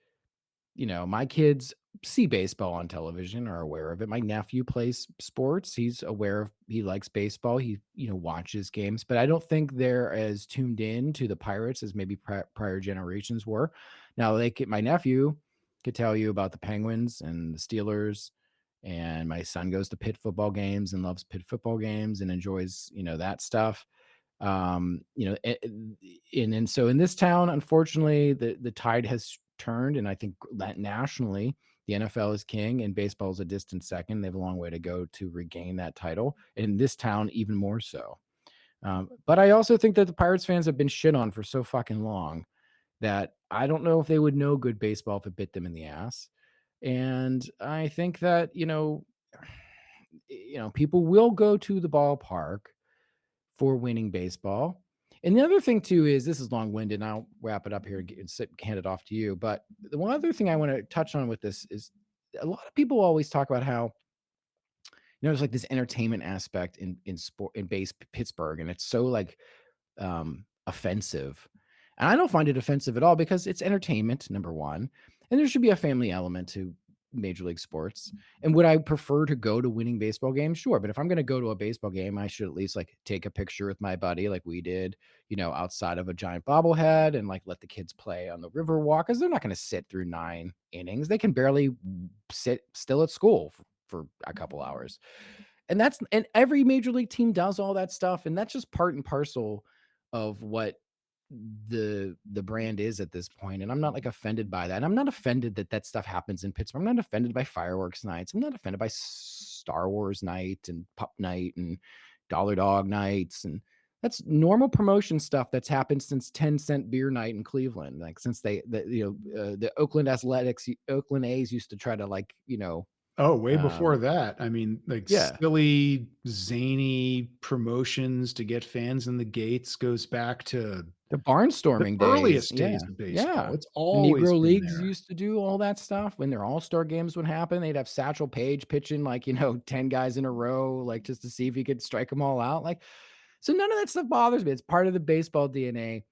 My kids see baseball on television, are aware of it. My nephew plays sports. He likes baseball. He, watches games, but I don't think they're as tuned in to the Pirates as maybe prior generations were. Now, my nephew could tell you about the Penguins and the Steelers, and my son goes to Pitt football games and loves Pitt football games and enjoys, that stuff. And so in this town, unfortunately, the tide has turned, and I think that nationally, the NFL is king and baseball is a distant second. They have a long way to go to regain that title. And in this town, even more so. But I also think that the Pirates fans have been shit on for so fucking long that I don't know if they would know good baseball if it bit them in the ass. And I think that, people will go to the ballpark for winning baseball. And the other thing too is, this is long-winded, and I'll wrap it up here and hand it off to you. But the one other thing I want to touch on with this is a lot of people always talk about how, there's like this entertainment aspect in sport in base Pittsburgh, and it's so like offensive. And I don't find it offensive at all because it's entertainment, number one. And there should be a family element to major league sports. And would I prefer to go to winning baseball games? Sure. But if I'm going to go to a baseball game, I should at least like take a picture with my buddy like we did, outside of a giant bobblehead, and like let the kids play on the river walk, because they're not going to sit through 9 innings. They can barely sit still at school for a couple hours. And every major league team does all that stuff. And that's just part and parcel of what the brand is at this point. And I'm not like offended by that. And I'm not offended that that stuff happens in Pittsburgh. I'm not offended by fireworks nights. I'm not offended by Star Wars night and pup night and dollar dog nights. And that's normal promotion stuff that's happened since 10-cent beer night in Cleveland. Like since the Oakland A's used to try to Oh, way before um, that. I mean, like yeah, silly, zany promotions to get fans in the gates goes back to the the barnstorming days. earliest Yeah. days of baseball. Yeah. It's The always Negro been leagues there. used to do all that stuff when their all-star games would happen. They'd have Satchel Paige pitching 10 guys in a row, like just to see if he could strike them all out. So none of that stuff bothers me. It's part of the baseball DNA.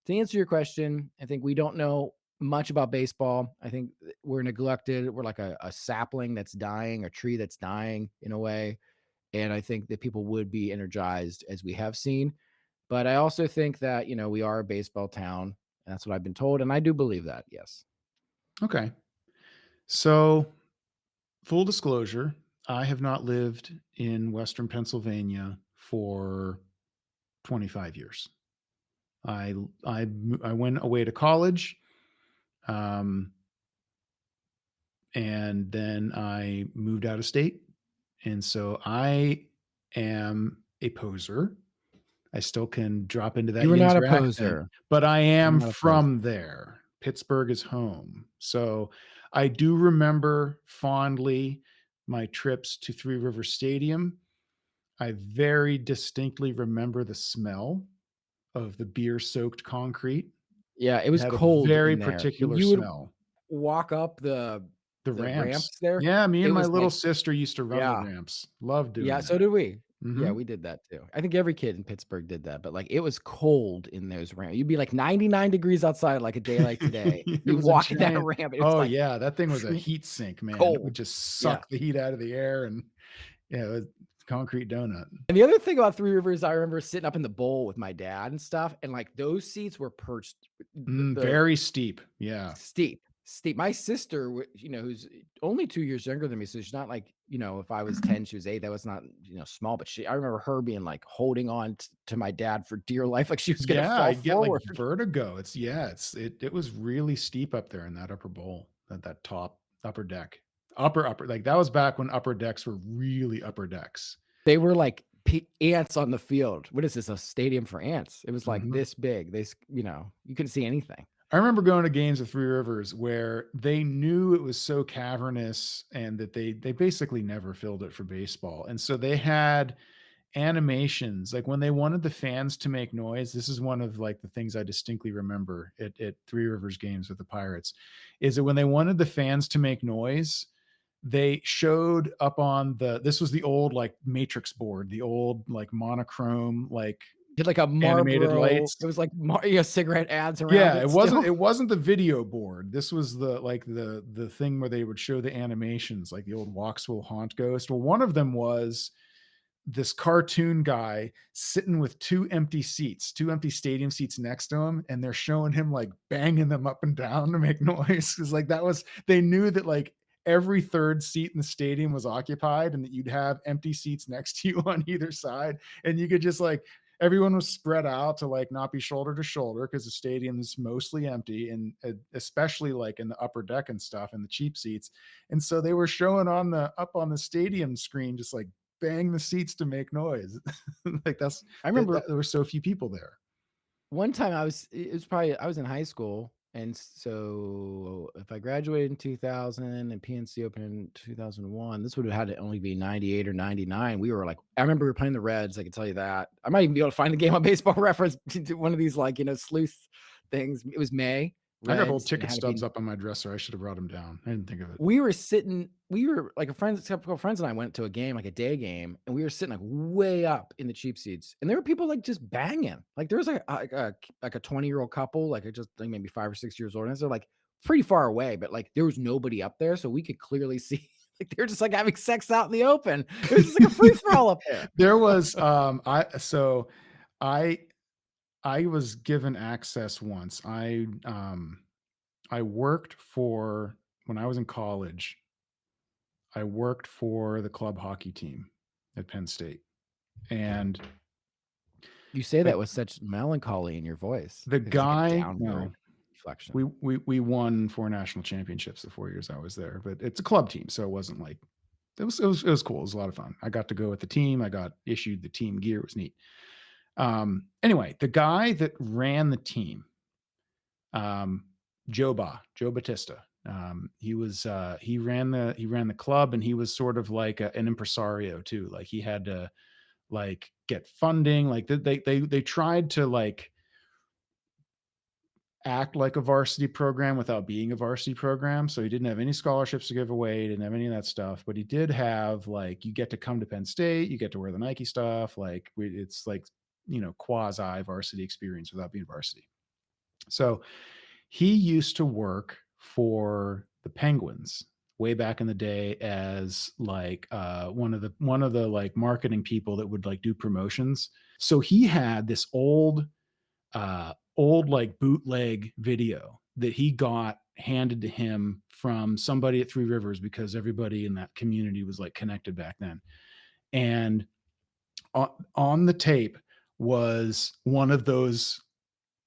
To answer your question, I think we don't know much about baseball. I think we're neglected. We're like a sapling that's dying, a tree that's dying in a way. And I think that people would be energized as we have seen. But I also think that, we are a baseball town. And that's what I've been told. And I do believe that. Yes. Okay. So, full disclosure, I have not lived in Western Pennsylvania for 25 years. I I went away to college, um, and then I moved out of state, and so I am a poser. I still can drop into that You were not a Yinzer accent, poser. but I You're am not a poser. from there. Pittsburgh is home. So I do remember fondly my trips to Three Rivers Stadium. I very distinctly remember the smell of the beer soaked concrete. Yeah, it It was had a cold very in there. When particular you would smell. walk up The the ramps. ramps there, Yeah, me it and my was little like sister used to run the yeah. ramps. Loved Yeah, doing so that. did we. Yeah, Mhm. we did that too. I think every kid in Pittsburgh did that, but, like, it was cold in those ramps. You'd be, like, 99 degrees outside, like, a day like today. It You'd was a walk in that giant ramp, and it was, oh, like, yeah, that thing was a heat sink, man. It would cold. just Yeah. suck the heat out of the air and yeah, it was concrete donut. And the other thing about Three Rivers, I remember sitting up in the bowl with my dad and stuff, and, like, those seats were perched the Very steep. Yeah. steep, steep. My sister, who's only 2 years younger than me, so she's not like, if I was 10, she was 8, that was not, small, but I remember her being, like, holding on to my dad for dear life, like she was gonna Yeah, fall I'd get, like, forward. vertigo. It's yeah, it was really steep up there in that upper bowl, that top upper deck. Upper like, that was back when upper decks were really upper decks. They were like ants on the field. What is this, a stadium for ants? It was, like, Mhm. this big. You couldn't see anything. I remember going to games of Three Rivers where they knew it was so cavernous and that they basically never filled it for baseball, and so they had animations, like, when they wanted the fans to make noise. This is one of, like, the things I distinctly remember at Three Rivers games with the Pirates, is that when they wanted the fans to make noise, they showed up on this was the old, like, matrix board, the old, like, monochrome, like, Did like a animated Marlboro, lights. it was like yeah, cigarette ads around Yeah, it still. it wasn't the video board. This was the thing where they would show the animations, like the old Walks Will Haunt Ghost. Well, one of them was this cartoon guy sitting with 2 empty seats, 2 empty stadium seats next to him, and they're showing him, like, banging them up and down to make noise. 'Cause, like, that was they knew that, like, every 3rd seat in the stadium was occupied and that you'd have empty seats next to you on either side, and you could just, like everyone was spread out to, like, not be shoulder to shoulder because the stadium is mostly empty, and, especially, like, in the upper deck and stuff and the cheap seats, and so they were showing up on the stadium screen, just, like, bang the seats to make noise. Like, I remember there were so few people there. one time it was probably I was in high school, and so if I graduated in 2000 and PNC opened in 2001, this would have had to only be 98 or 99. We were like I remember we were playing the Reds, I can tell you that. I might even be able to find the game on Baseball Reference to one of these, like, sleuth things. It was May, I got old Reds, and it ticket had to stubs be up on my dresser. I should have brought them down. I didn't think of it. we were like a couple of friends and I went to a game, like a day game, and we were sitting like way up in the cheap seats. And there were people like just banging. Like there was like a 20-year-old couple, like just like maybe 5 or 6 years old. And they're like pretty far away, but like there was nobody up there. So we could clearly see like they're just like having sex out in the open. It was just like a free for all up there. There was, I I was given access once. I worked for when I was in college, I worked for the club hockey team at Penn State, and You say the that with such melancholy in your voice. the It's like a guy downward no, reflection. we won 4 national championships the 4 years I was there, but it's a club team, so it wasn't like it was cool. It was a lot of fun. I got to go with the team. I got issued the team gear. It was neat. Anyway, the guy that ran the team, um, Joe Batista. He ran the club, and he was sort of like an impresario too. Like he had to like get funding. Like they tried to like act like a varsity program without being a varsity program. So he didn't have any scholarships to give away, he didn't have any of that stuff, but he did have like you get to come to Penn State, you get to wear the Nike stuff, like it's like quasi varsity experience without being varsity. So he used to work for the Penguins way back in the day as like one of the like marketing people that would like do promotions. So he had this old like bootleg video that he got handed to him from somebody at Three Rivers, because everybody in that community was like connected back then. And on the tape was one of those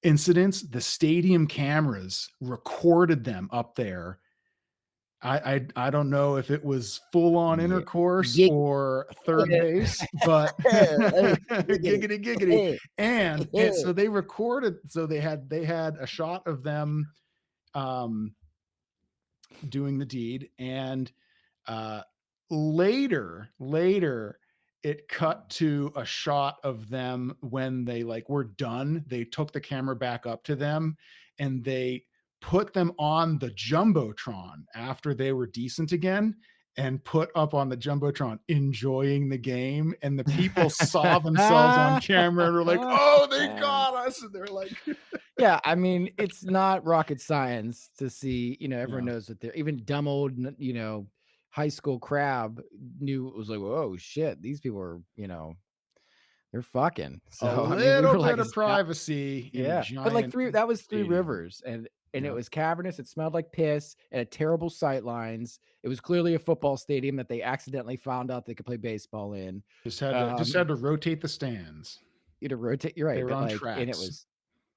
incidents. The stadium cameras recorded them up there. I don't know if it was full on Yeah. intercourse or third base, but giggity giggity. And so they recorded, so they had a shot of them doing the deed. And later it cut to a shot of them when they like were done. They took the camera back up to them and they put them on the jumbotron after they were decent again, and put up on the jumbotron enjoying the game, and the people saw themselves on camera and were like, oh, they got us. And they're like yeah, I mean, it's not rocket science to see, everyone yeah. knows that they're even dumb old, high school crab knew it was like, "Whoa, shit, these people are, they're fucking." A So, I mean, we little were like, bit of "Is that?" privacy in a Yeah, but like giant that was Three stadium. Rivers, and it Yep. was cavernous, it smelled like piss, it had terrible sight lines. It was clearly a football stadium that they accidentally found out they could play baseball in. Just Um, had to rotate the stands. rotate, you're They right, were but on like, and it tracks. was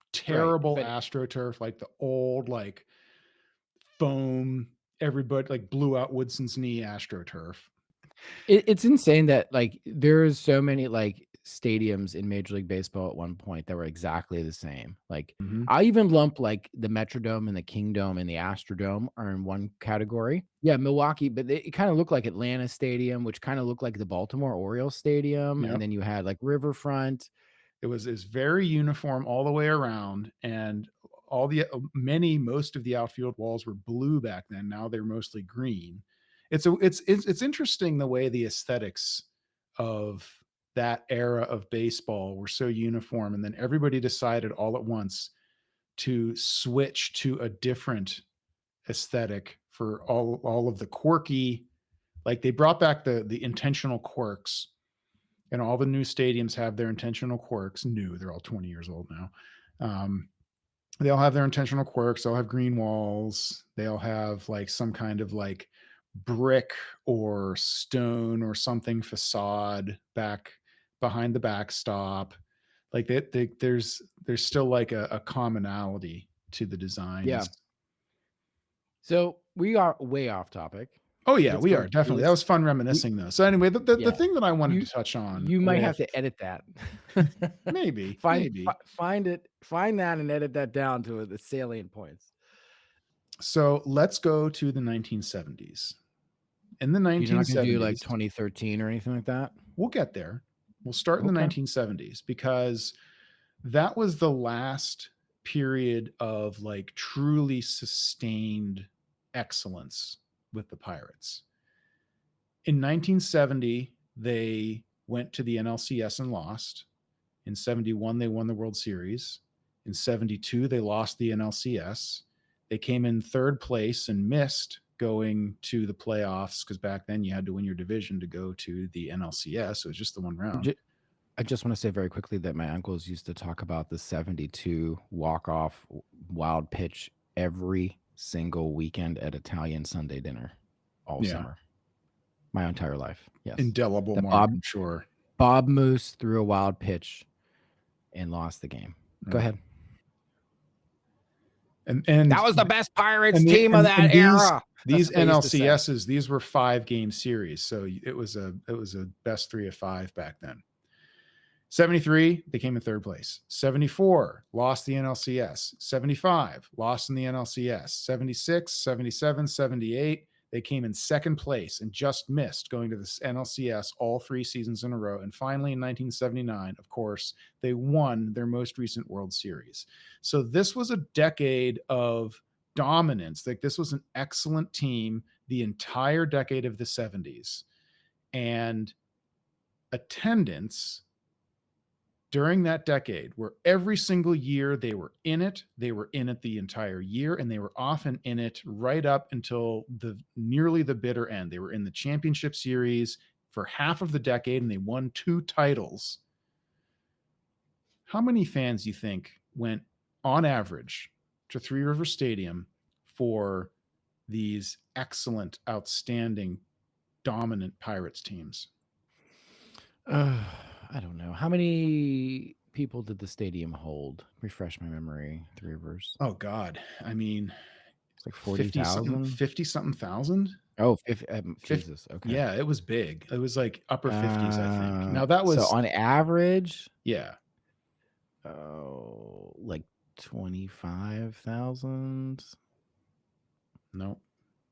right, Terrible but AstroTurf, like the old like foam, everybody like blew out Woodson's knee AstroTurf. it's insane that, like, there's so many, like, stadiums in Major League Baseball at one point that were exactly the same. Like, Mhm. I even lump, like, the Metrodome and the Kingdome and the Astrodome are in one category. Yeah, Milwaukee, but it kinda looked like Atlanta Stadium, which kinda looked like the Baltimore Orioles Stadium, and Yep. then you had, like, Riverfront. Is very uniform all the way around, and most of the outfield walls were blue back then. Now they're mostly green. It's interesting the way the aesthetics of that era of baseball were so uniform, and then everybody decided all at once to switch to a different aesthetic for all of the quirky, like they brought back the intentional quirks, and all the new stadiums have their intentional quirks. New, they're all 20 years old now. Um, they all have their intentional quirks. They'll have green walls. They'll have like some kind of like brick or stone or something facade back behind the backstop. Like there's still like a commonality to the Yeah. designs. So, we are way off topic. Oh yeah, we are Pittsburgh definitely. That Steelers. was fun We reminiscing though. So anyway, the Yeah. thing that I wanted You to touch on you might with have to edit that. maybe, Find maybe. find that and edit that down to the salient points. So let's go to the 1970s. In the You're not gonna do, like, 1970s, 2013 or anything like that? we'll get there. We'll start in the Okay. 1970s because that was the last period of like truly sustained excellence with the Pirates. In 1970, they went to the NLCS and lost. In 71, they won the World Series. In 72, they lost the NLCS. They came in third place and missed going to the playoffs, because back then you had to win your division to go to the NLCS. So it was just the one round. I just wanna say very quickly that my uncles used to talk about the 72 walk-off wild pitch every single weekend at Italian Sunday dinner all Yeah. summer. My entire life, yes. Indelible That mark, I'm sure. Bob Moose threw a wild pitch and lost the game. Go ahead. And That was the best Pirates and the, team of that era. That's these what they used to say. NLCSs, these were 5-game series. So it was a best 3 of 5 back then. 73, they came in third place. 74, lost the NLCS. 75, lost in the NLCS. 76, 77, 78, they came in second place and just missed going to the NLCS all 3 seasons in a row. And finally, in 1979, of course, they won their most recent World Series. So this was a decade of dominance. Like, this was an excellent team the entire decade of the 70s. And attendance during that decade, where every single year they were in it the entire year, and they were often in it right up until nearly the bitter end. They were in the championship series for half of the decade, and they won 2 titles. How many fans do you think went on average to Three River Stadium for these excellent, outstanding, dominant Pirates teams? I don't know. How many people did the stadium hold? Refresh my memory. Three Rivers. Oh God. I mean, It's like 40,000. 50 something thousand. Oh, Jesus. Okay. Yeah, it was big. It was like upper 50s, I think. Now that So was, on average, yeah. oh, like 25,000. No.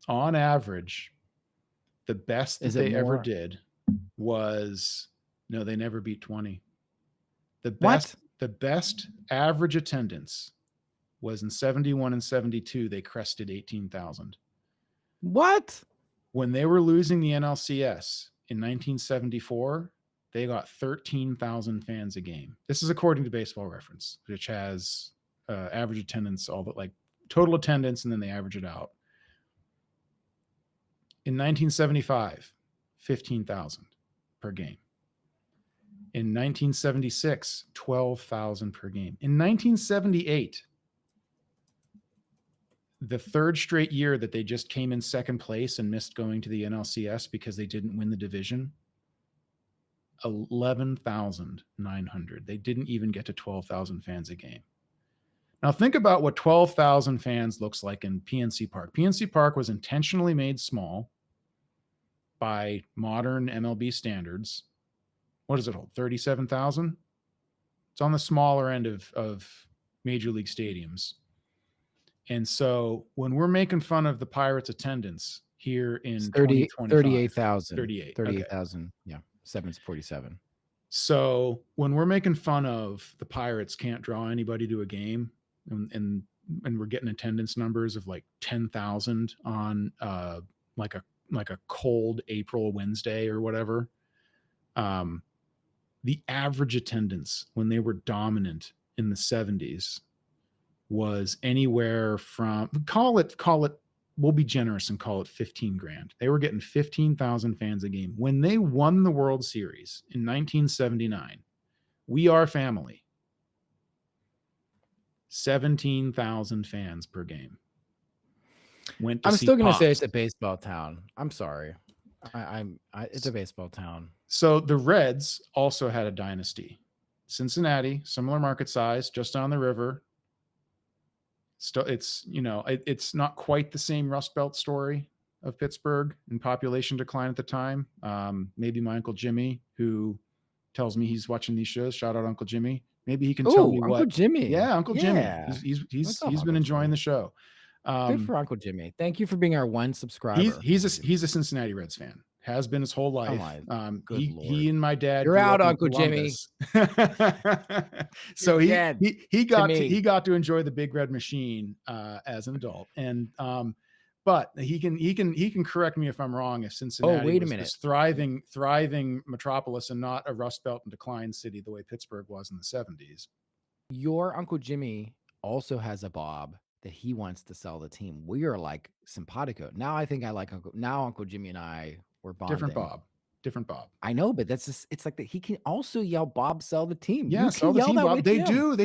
On average, the best that Is it they ever more? did was, no, they never beat 20. What? The best average attendance was in 71 and 72. They crested 18,000. What? When they were losing the NLCS in 1974, they got 13,000 fans a game. This is according to Baseball Reference, which has average attendance, all the like total attendance, and then they average it out. In 1975, 15,000 per game. In 1976, 12,000 per game. In 1978, the third straight year that they just came in second place and missed going to the NLCS because they didn't win the division, 11,900. They didn't even get to 12,000 fans a game. Now think about what 12,000 fans looks like in PNC Park. PNC Park was intentionally made small by modern MLB standards. What does it hold? 37,000? It's on the smaller end of major league stadiums. And so when we're making fun of the Pirates attendance here in 38,000. 38,000. Okay. Yeah. 747. So when we're making fun of the Pirates can't draw anybody to a game, and we're getting attendance numbers of like 10,000 on like a cold April Wednesday or whatever, the average attendance when they were dominant in the 70s was anywhere from, call it, we'll be generous and call it 15 grand. They were getting 15,000 fans a game. When they won the World Series in 1979, We Are Family, 17,000 fans per game. I'm still going to say it's a baseball town. I'm sorry. It's a baseball town. So the Reds also had a dynasty. Cincinnati, similar market size, just down the river. It's, it's not quite the same Rust Belt story of Pittsburgh and population decline at the time. Maybe my Uncle Jimmy, who tells me he's watching these shows, shout out Uncle Jimmy. Maybe he can tell me Uncle Jimmy. Yeah, Uncle Jimmy. He's been enjoying the show. Good for Uncle Jimmy. Thank you for being our one subscriber. He's a Cincinnati Reds fan. Has been his whole life. He and my dad. You're out, Uncle Jimmy. So he got to enjoy the Big Red Machine as an adult, and but he can correct me if I'm wrong. If Cincinnati was this thriving metropolis and not a Rust Belt and decline city the way Pittsburgh was in the 70s. Your Uncle Jimmy also has a Bob that he wants to sell the team. We are like simpatico. Now I think I like Uncle Jimmy and I were bonding. Different Bob. I know, but that's just, it's like that. He can also yell, "Bob, sell the team." Yeah, sell the team, Bob. They do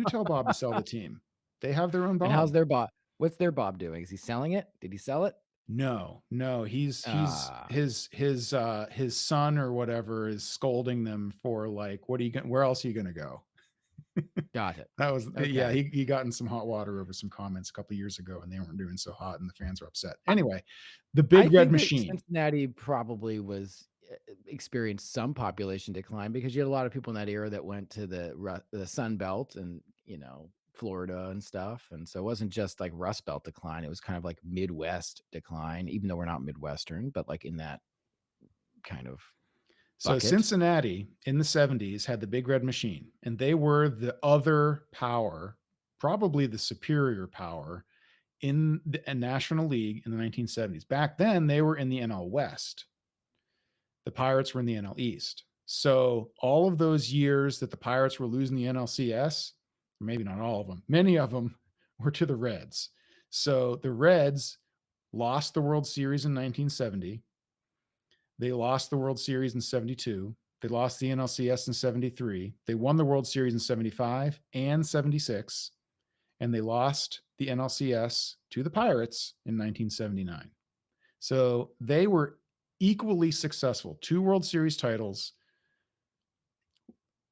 tell Bob to sell the team. They have their own Bob. And how's their Bob? What's their Bob doing? Is he selling it? Did he sell it? No. He's his son or whatever is scolding them for like, where else are you gonna go? Got it. That was Yeah. He got in some hot water over some comments a couple of years ago, and they weren't doing so hot, and the fans were upset. Anyway, the Big Red Machine. Cincinnati probably experienced some population decline because you had a lot of people in that era that went to the Sun Belt and Florida and stuff, and so it wasn't just like Rust Belt decline. It was kind of like Midwest decline, even though we're not Midwestern, but like in that kind of. So Cincinnati in the 70s had the Big Red Machine, and they were the other power, probably the superior power in the National League in the 1970s. Back then, they were in the NL West. The Pirates were in the NL East. So all of those years that the Pirates were losing the NLCS, maybe not all of them, many of them were to the Reds. So the Reds lost the World Series in 1970. They lost the World Series in 72. They lost the NLCS in 73. They won the World Series in 75 and 76. And they lost the NLCS to the Pirates in 1979. So they were equally successful. 2 World Series titles,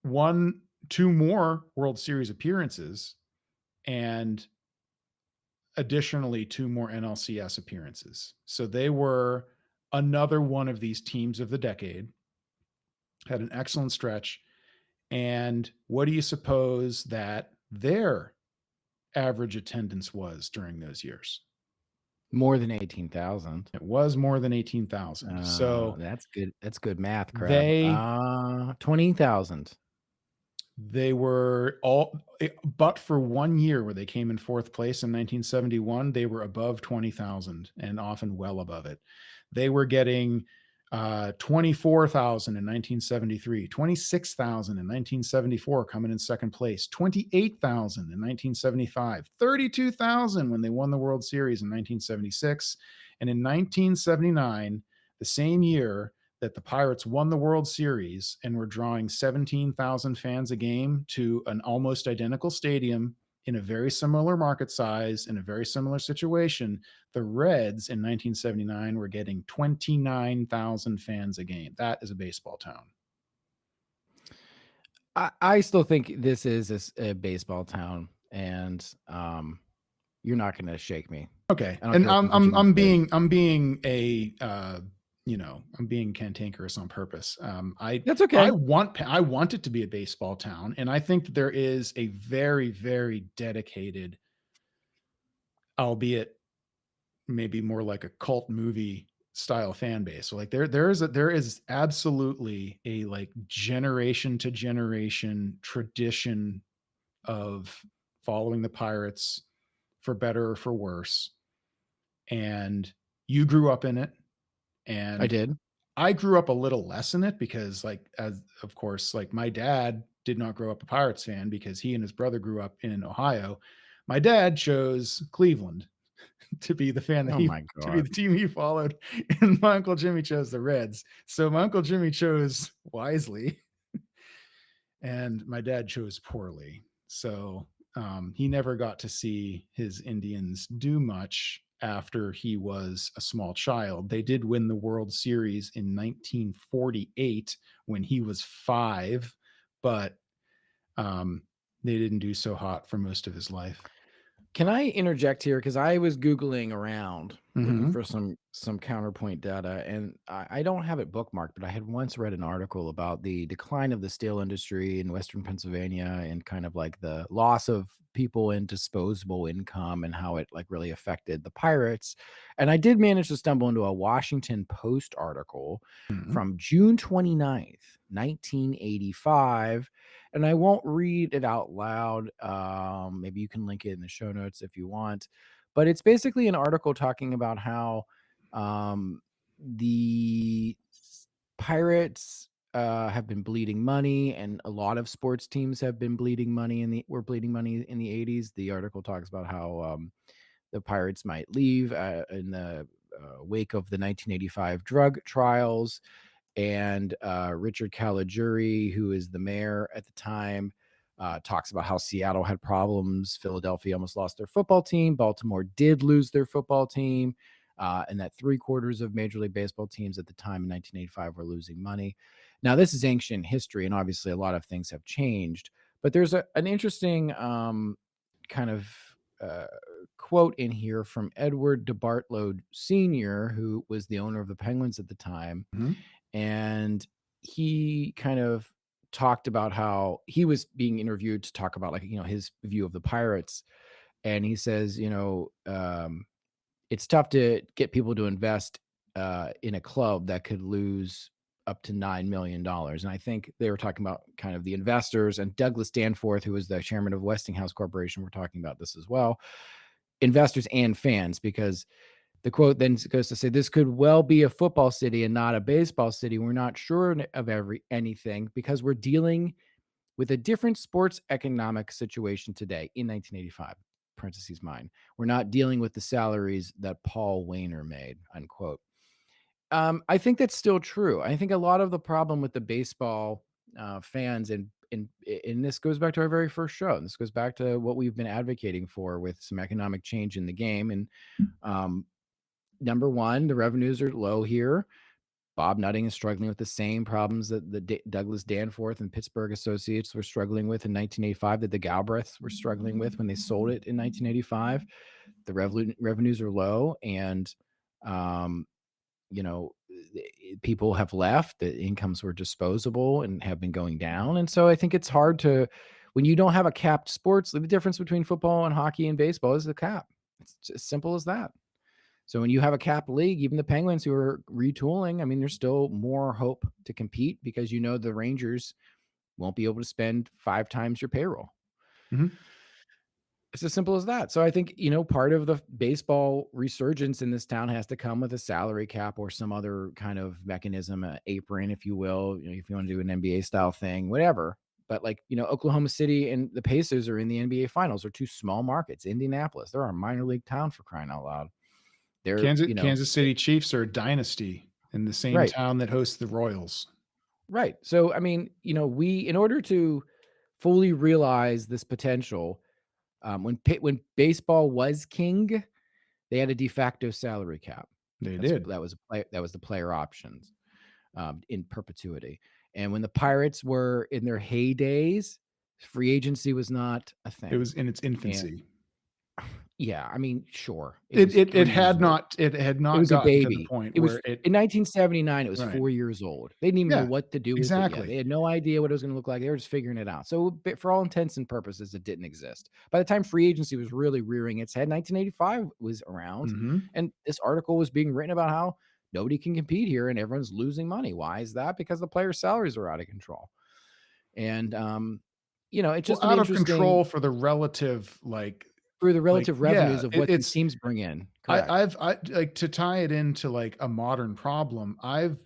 won 2 more World Series appearances, and additionally 2 more NLCS appearances. So they were another one of these teams of the decade, had an excellent stretch. And what do you suppose that their average attendance was during those years? More than 18,000. It was more than 18,000. So that's good. That's good math, Crab. they 20,000. they were all, but for 1 year where they came in 4th place in 1971, they were above 20,000 and often well above it. They were getting 24,000 in 1973, 26,000 in 1974, coming in 2nd place, 28,000 in 1975, 32,000 when they won the World Series in 1976. And in 1979, the same year that the Pirates won the World Series and were drawing 17,000 fans a game to an almost identical stadium in a very similar market size, in a very similar situation, the Reds in 1979 were getting 29,000 fans a game. That is a baseball town. I still think this is a baseball town, and you're not going to shake me. Okay, and I'm being cantankerous on purpose. That's okay. I want it to be a baseball town, and I think that there is a very, very dedicated, albeit maybe more like a cult movie style fan base. So like there is absolutely a like generation to generation tradition of following the Pirates for better or for worse. And you grew up in it. And I did. I grew up a little less in it because, like, as of course, like my dad did not grow up a Pirates fan because he and his brother grew up in Ohio. My dad chose Cleveland to be the fan that Oh my to be God. the team he followed, and my Uncle Jimmy chose the Reds. So my Uncle Jimmy chose wisely, and my dad chose poorly. So he never got to see his Indians do much after he was a small child. They did win the World Series in 1948 when he was 5, but they didn't do so hot for most of his life. Can I interject here? Because I was Googling around looking for some counterpoint data, and I don't have it bookmarked, but I had once read an article about the decline of the steel industry in Western Pennsylvania and kind of like the loss of people in disposable income and how it like really affected the Pirates. And I did manage to stumble into a Washington Post article from June 29th, 1985. And I won't read it out loud. Maybe you can link it in the show notes if you want. But it's basically an article talking about how the Pirates have been bleeding money, and a lot of sports teams have been bleeding money were bleeding money in the 80s. The article talks about how the Pirates might leave in the wake of the 1985 drug trials. And Richard Caligiuri, who is the mayor at the time, talks about how Seattle had problems. Philadelphia almost lost their football team. Baltimore did lose their football team. And that 3/4 of Major League Baseball teams at the time in 1985 were losing money. Now, this is ancient history, and obviously a lot of things have changed. But there's an interesting kind of quote in here from Edward DeBartolo Sr., who was the owner of the Penguins at the time. And he kind of talked about how he was being interviewed to talk about, like, his view of the Pirates. And he says, it's tough to get people to invest in a club that could lose up to $9 million. And I think they were talking about kind of the investors, and Douglas Danforth, who was the chairman of Westinghouse Corporation, we're talking about this as well, investors and fans, because The quote then goes to say, "This could well be a football city and not a baseball city. We're not sure of anything because we're dealing with a different sports economic situation today in 1985." Parentheses mine. "We're not dealing with the salaries that Paul Wayner made," unquote. I think that's still true. I think a lot of the problem with the baseball fans, and this goes back to our very first show. And this goes back to what we've been advocating for with some economic change in the game. And number one, the revenues are low here. Bob Nutting is struggling with the same problems that the Douglas Danforth and Pittsburgh associates were struggling with in 1985, that the Galbraiths were struggling with when they sold it in 1985. The revenues are low, and people have left. The incomes were disposable and have been going down, and so I think it's hard to, when you don't have a capped sports. The difference between football and hockey and baseball is the cap. It's as simple as that. So when you have a capped league, even the Penguins who are retooling, I mean, there's still more hope to compete because the Rangers won't be able to spend 5 times your payroll. Mm-hmm. It's as simple as that. So I think, part of the baseball resurgence in this town has to come with a salary cap or some other kind of mechanism, apron, if you will, if you want to do an NBA style thing, whatever. But Oklahoma City and the Pacers are in the NBA finals. They're 2 small markets. Indianapolis, they're a minor league town, for crying out loud. They're, Kansas City Chiefs are a dynasty in the same right. town that hosts the Royals. Right. So, I mean, we, in order to fully realize this potential, when baseball was king, they had a de facto salary cap. They That did. was the player options in perpetuity. And when the Pirates were in their heydays, free agency was not a thing. It was in its infancy. Yeah, I mean, sure. It It had not was a gotten to the baby. point It was where it in 1979, it was right. 4 years old. They didn't even know Yeah, what to do with it yet. exactly. They had no idea what it was gonna look like. They were just figuring it out. So, for all intents and purposes, it didn't exist. By the time free agency was really rearing its head, 1985 was around, Mhm. and this article was being written about how nobody can compete here and everyone's losing money. Why is that? Because the players' salaries are out of control. And, it's Well, just an out of interesting control for the relative, for the relative yeah, revenues of what these it's teams bring in. Correct. I like to tie it into like a modern problem. I've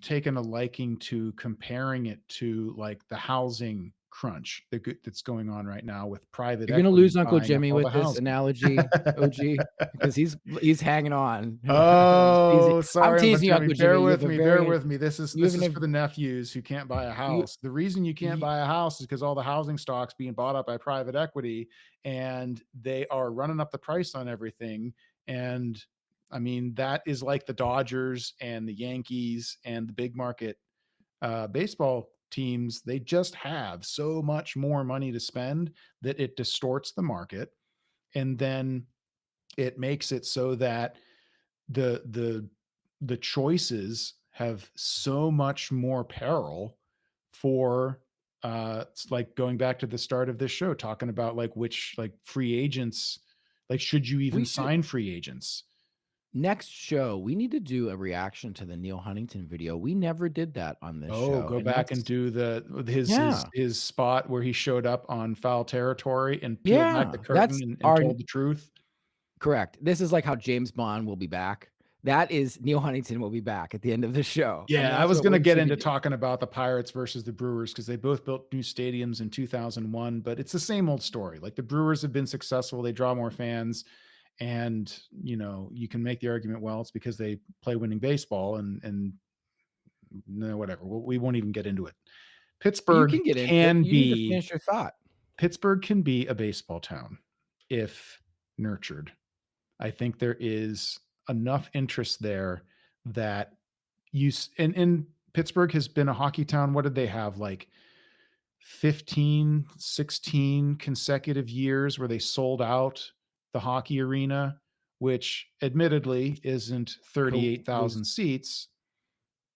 taken a liking to comparing it to like the housing crunch that's going on right now with private You're gonna equity lose Uncle buying up Jimmy all the with this housing. analogy, OG, because he's hanging on. I'm just teasing. Oh, I'm sorry, Uncle teasing you, Jimmy. Uncle Jimmy. You have a Bear very with me. This you have is for an the nephews who can't buy a you house. The reason you can't you buy a house is because all the housing stock's being bought up by private equity, and they are running up the price on everything. And I mean, that is like the Dodgers and the Yankees and the big market baseball teams. They just have so much more money to spend that it distorts the market, and then it makes it so that the the the choices have so much more peril for it's like going back to the start of this show talking about like which like free agents, like should you we even should sign free agents? next show, we need to do a reaction to the Neil Huntington video. We never did that on this Oh, show, go and back and that's do the yeah. his spot where he showed up on foul territory and peeled back the Yeah, curtain that's and told the truth. correct. This is like how James Bond will be back. That is Neil Huntington will be back at the end of the show. I mean, Yeah, I that's was what gonna we get should be into doing. talking about the Pirates versus the Brewers because they both built new stadiums in 2001, but it's the same old story. Like the Brewers have been successful, they draw more fans, and you can make the argument, well, it's because they play winning baseball and no, whatever. We won't even get into it. You Pittsburgh can get into it. can You need to be finish your thought. Pittsburgh can be a baseball town if nurtured. I think there is enough interest there that and Pittsburgh has been a hockey town. What did they have? Like 15, 16 consecutive years where they sold out the hockey arena, which admittedly isn't Was 38,000 seats.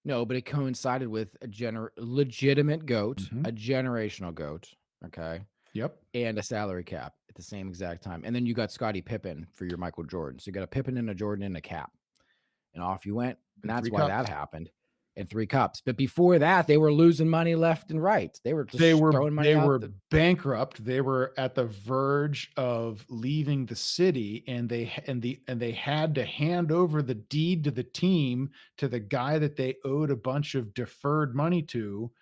no, but it coincided with a legitimate goat, Mhm. a generational goat, okay, Yep. and a salary cap at the same exact time. And then you got Scottie Pippen for your Michael Jordan. So you got a Pippen and a Jordan and a cap, and off you went. And And that's three why that cups. happened. and 3 cups. But before that, they were losing money left and right. They were just throwing money they out were bankrupt. They were at the verge of leaving the city, and they had to hand over the deed to the team to the guy that they owed a bunch of deferred money to.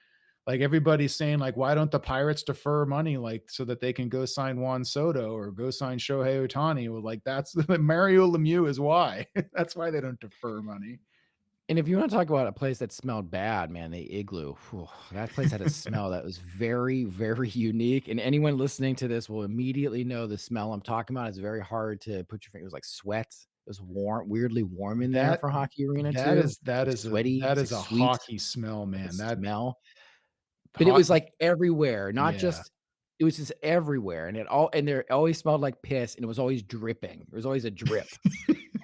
Like, everybody's saying, like, why don't the Pirates defer money, like, so that they can go sign Juan Soto or go sign Shohei Ohtani? Well, like, that's Mario Lemieux is why. That's why they don't defer money. And if you wanna talk about a place that smelled bad, man, the Igloo, whew, that place had a smell that was very, very unique, and anyone listening to this will immediately know the smell I'm talking about. It's very hard to put your finger. It was like sweat. It was warm, weirdly warm in there That for a hockey arena that too. is that Like is a sweaty, that it's is like a sweet, hockey smell, the man. That smell. But it hot was, like, everywhere, not yeah. just it was just everywhere, and there always smelled like piss, and it was always dripping. There was always a drip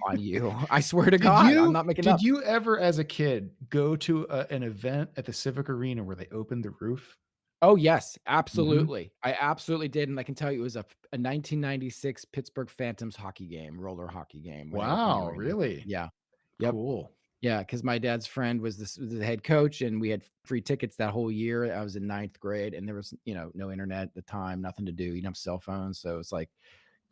on you. I swear to Did God, I'm you not making did up. you ever as a kid go to an event at the Civic Arena where they opened the roof? Oh, yes, Mhm. absolutely. I absolutely did, and I can tell you it was a 1996 Pittsburgh Phantoms hockey game, roller hockey game where they opened the Wow, arena. really? Yeah. Yep. Cool. Yeah, because my dad's friend was the head coach, and we had free tickets that whole year. I was in ninth grade, and there was, no internet at the time, nothing to do. You didn't have cell phones, so it's like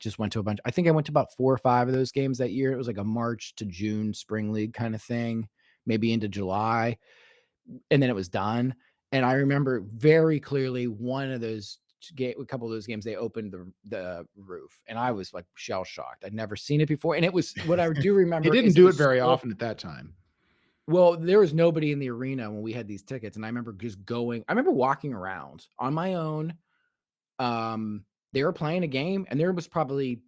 just went to a bunch. I think I went to about 4 or 5 of those games that year. It was like a March to June spring league kind of thing, maybe into July, and then it was done. And I remember very clearly one of those a couple of those games, they opened the roof, and I was like shell shocked. I'd never seen it before, and it was what I do They remember didn't is it do it was very so often at that time. well, there was nobody in the arena when we had these tickets, and I remember just going. I remember walking around on my own. They were playing a game, and there was probably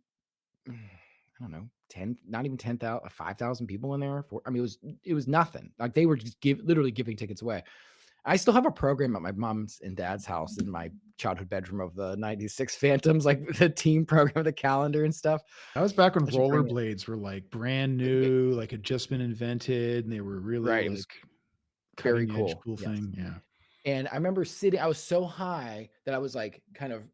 I don't know, 10, not even 10,000, 5,000 people in there. I mean, it was nothing. Like they were just literally giving tickets away. I still have a program at my mom's and dad's house in my childhood bedroom of the 96 Phantoms, like the team program, the calendar and stuff. That was back when I should bring it. rollerblades were, like, brand It new, like, had just been invented, and they were really, right, it was like, very cutting edge, cool. cool Yes. thing, yeah. And I remember sitting I was so high that I was, like, kind of,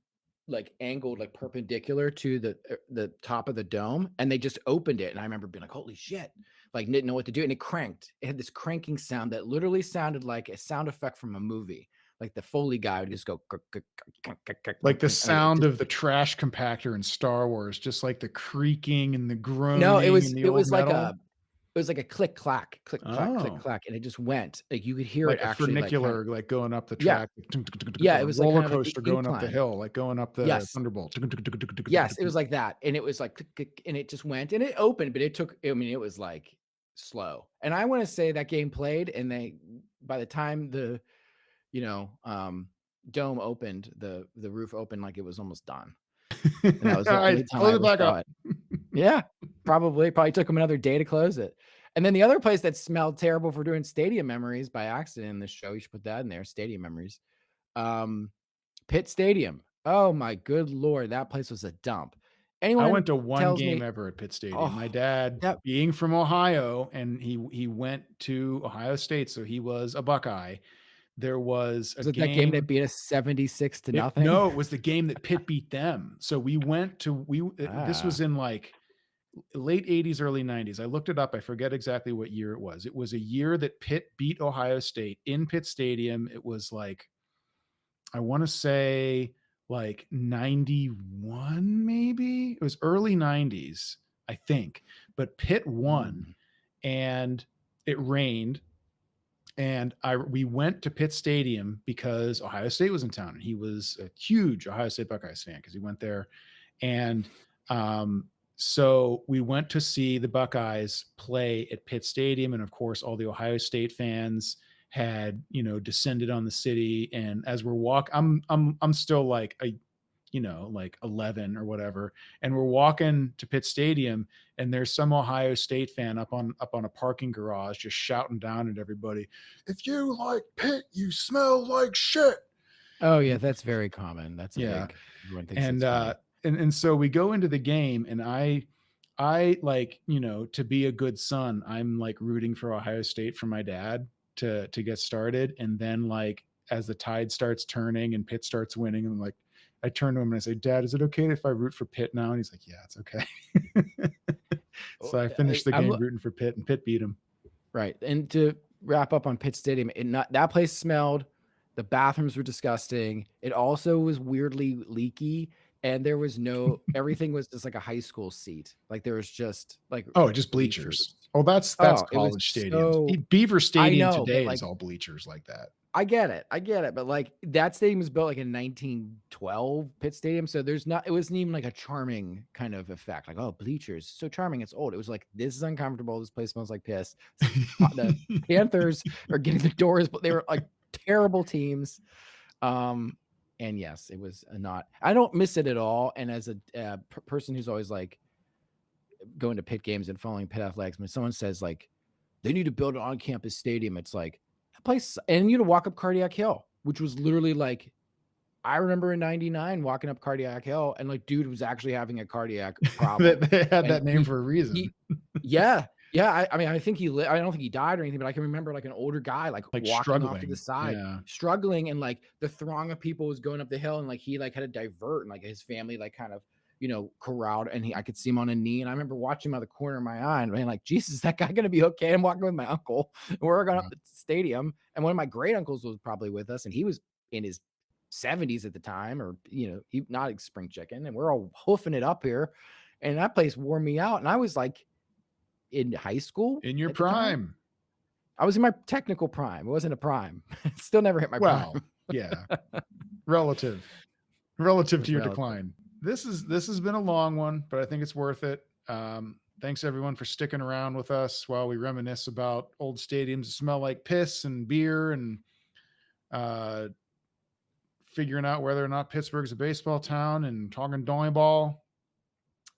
like, angled, like, perpendicular to the top of the dome, and they just opened it, and I remember being like, "Holy shit," like, didn't know what to do, and it cranked. It had this cranking sound that literally sounded like a sound effect from a movie. Like, the Foley guy would just go, Like the I mean, it sound just of the trash compactor in Star Wars, just like the creaking and the no, groaning and the it old was like metal? a click Oh, clack, and it just went. Like, you could hear it like a actually, like, kinda funicular, like, going up the yeah, track, yeah, or it a was like roller kind of like the coaster going up the incline. hill, like going up the Yes. Thunderbolt. Yes, it was like that, and it was like click, click, and it just went, and it opened, but it took I mean, it was, like, slow, and I wanna say that game played, and they by the time the, you know, dome opened, the roof opened like it was almost done, and that was the Alright, only time I close it ever back saw up. it. Yeah, probably took them another day to close it, and then the other place that smelled terrible for doing stadium memories by accident in this show, you should put that in there, stadium memories, um, Pitt Stadium. Oh my good lord, that place was a dump. I Anyone went to one tells game me, ever at Pitt Stadium. My "Oh, dad, that being from Ohio, and he went to Ohio State, so he was a Buckeye. There was a was it that game that game beat us 76 to it nothing?" no, it was the game that Pitt beat them. So we went to this was Ah, in, like, late '80s, early '90s. I looked it up. I forget exactly what year it was. It was a year that Pitt beat Ohio State in Pitt Stadium. It was like, I wanna say, like, '91 maybe? It was early '90s, I think, but Pitt won, mm, and it rained, and I we went to Pitt Stadium because Ohio State was in town, and he was a huge Ohio State Buckeyes fan because he went there, and, um, so we went to see the Buckeyes play at Pitt Stadium, and of course, all the Ohio State fans had, descended on the city, and as we're I'm still like like 11 or whatever, and we're walking to Pitt Stadium, and there's some Ohio State fan up on a parking garage just shouting down at everybody, "If you like Pitt, you smell like shit." oh, yeah, that's very common. That's a Yeah, big everyone thinks and it's funny. so we go into the game, and I like, to be a good son, I'm like rooting for Ohio State for my dad to get started, and then, like, as the tide starts turning and Pitt starts winning, I'm like, I turn to him and I say, "Dad, is it okay if I root for Pitt now?" And he's like, "Yeah, it's okay." Oh, So I finished the I'm game rooting for Pitt, and Pitt beat him. right, and to wrap up on Pitt Stadium. That place smelled. The bathrooms were disgusting. It also was weirdly leaky, and there was everything was just like a high school seat. Like there was just like just bleachers. bleachers. Oh, that's Oh, it was college stadiums. so Beaver I Stadium know, but today is like all bleachers like that. I get it, but like that stadium was built like in 1912 Pitt Stadium, so it wasn't even like a charming kind of effect. Like, oh, bleachers, so charming, it's old. It was like, this is uncomfortable. This place smells like piss. The Panthers are getting the doors, but they were like terrible teams. And yes, it was not. I don't miss it at all. And as a person who's always like going to Pitt games and following Pitt athletics, when someone says like they need to build an on-campus stadium, it's like that place, and you to walk up Cardiac Hill, which was literally like, I remember in '99 walking up Cardiac Hill, and like dude was actually having a cardiac problem. They had that name for a reason. Yeah. I mean, I think I don't think he died or anything, but I can remember like an older guy like walking off to the side, struggling, and like the throng of people was going up the hill, and like he like had to divert, and like his family like kind of corralled, and I could see him on a knee, and I remember watching him out of the corner of my eye and being like, Jesus, is that guy gonna be okay? I'm walking with my uncle, and we're going up the stadium, and one of my great uncles was probably with us, and he was in his 70s at the time, or he not a spring chicken, and we're all hoofing it up here, and that place wore me out, and I was like in high school, in your prime. I was in my technical prime. It wasn't a prime. Still never hit my prime. Yeah. Relative to your decline. This has been a long one, but I think it's worth it. Thanks everyone for sticking around with us while we reminisce about old stadiums that smell like piss and beer, and figuring out whether or not Pittsburgh's a baseball town, and talking Donnieball.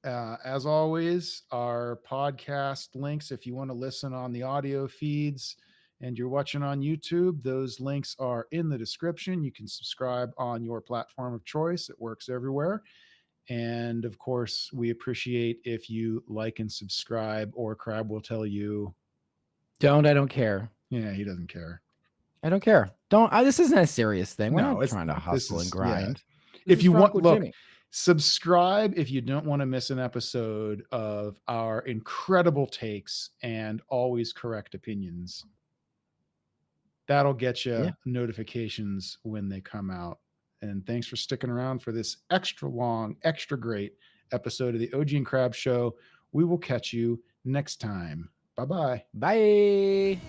As always, our podcast links, if you want to listen on the audio feeds and you're watching on YouTube, those links are in the description. You can subscribe on your platform of choice. It works everywhere. And of course, we appreciate if you like and subscribe, or Crab will tell you, I don't care. Yeah, he doesn't care. I don't care. This isn't a serious thing. We're not trying to hustle and grind. Yeah. If you want, look, subscribe if you don't want to miss an episode of our incredible takes and always correct opinions. That'll get you notifications when they come out. And thanks for sticking around for this extra long, extra great episode of the OG and Crab Show. We will catch you next time. Bye-bye. Bye.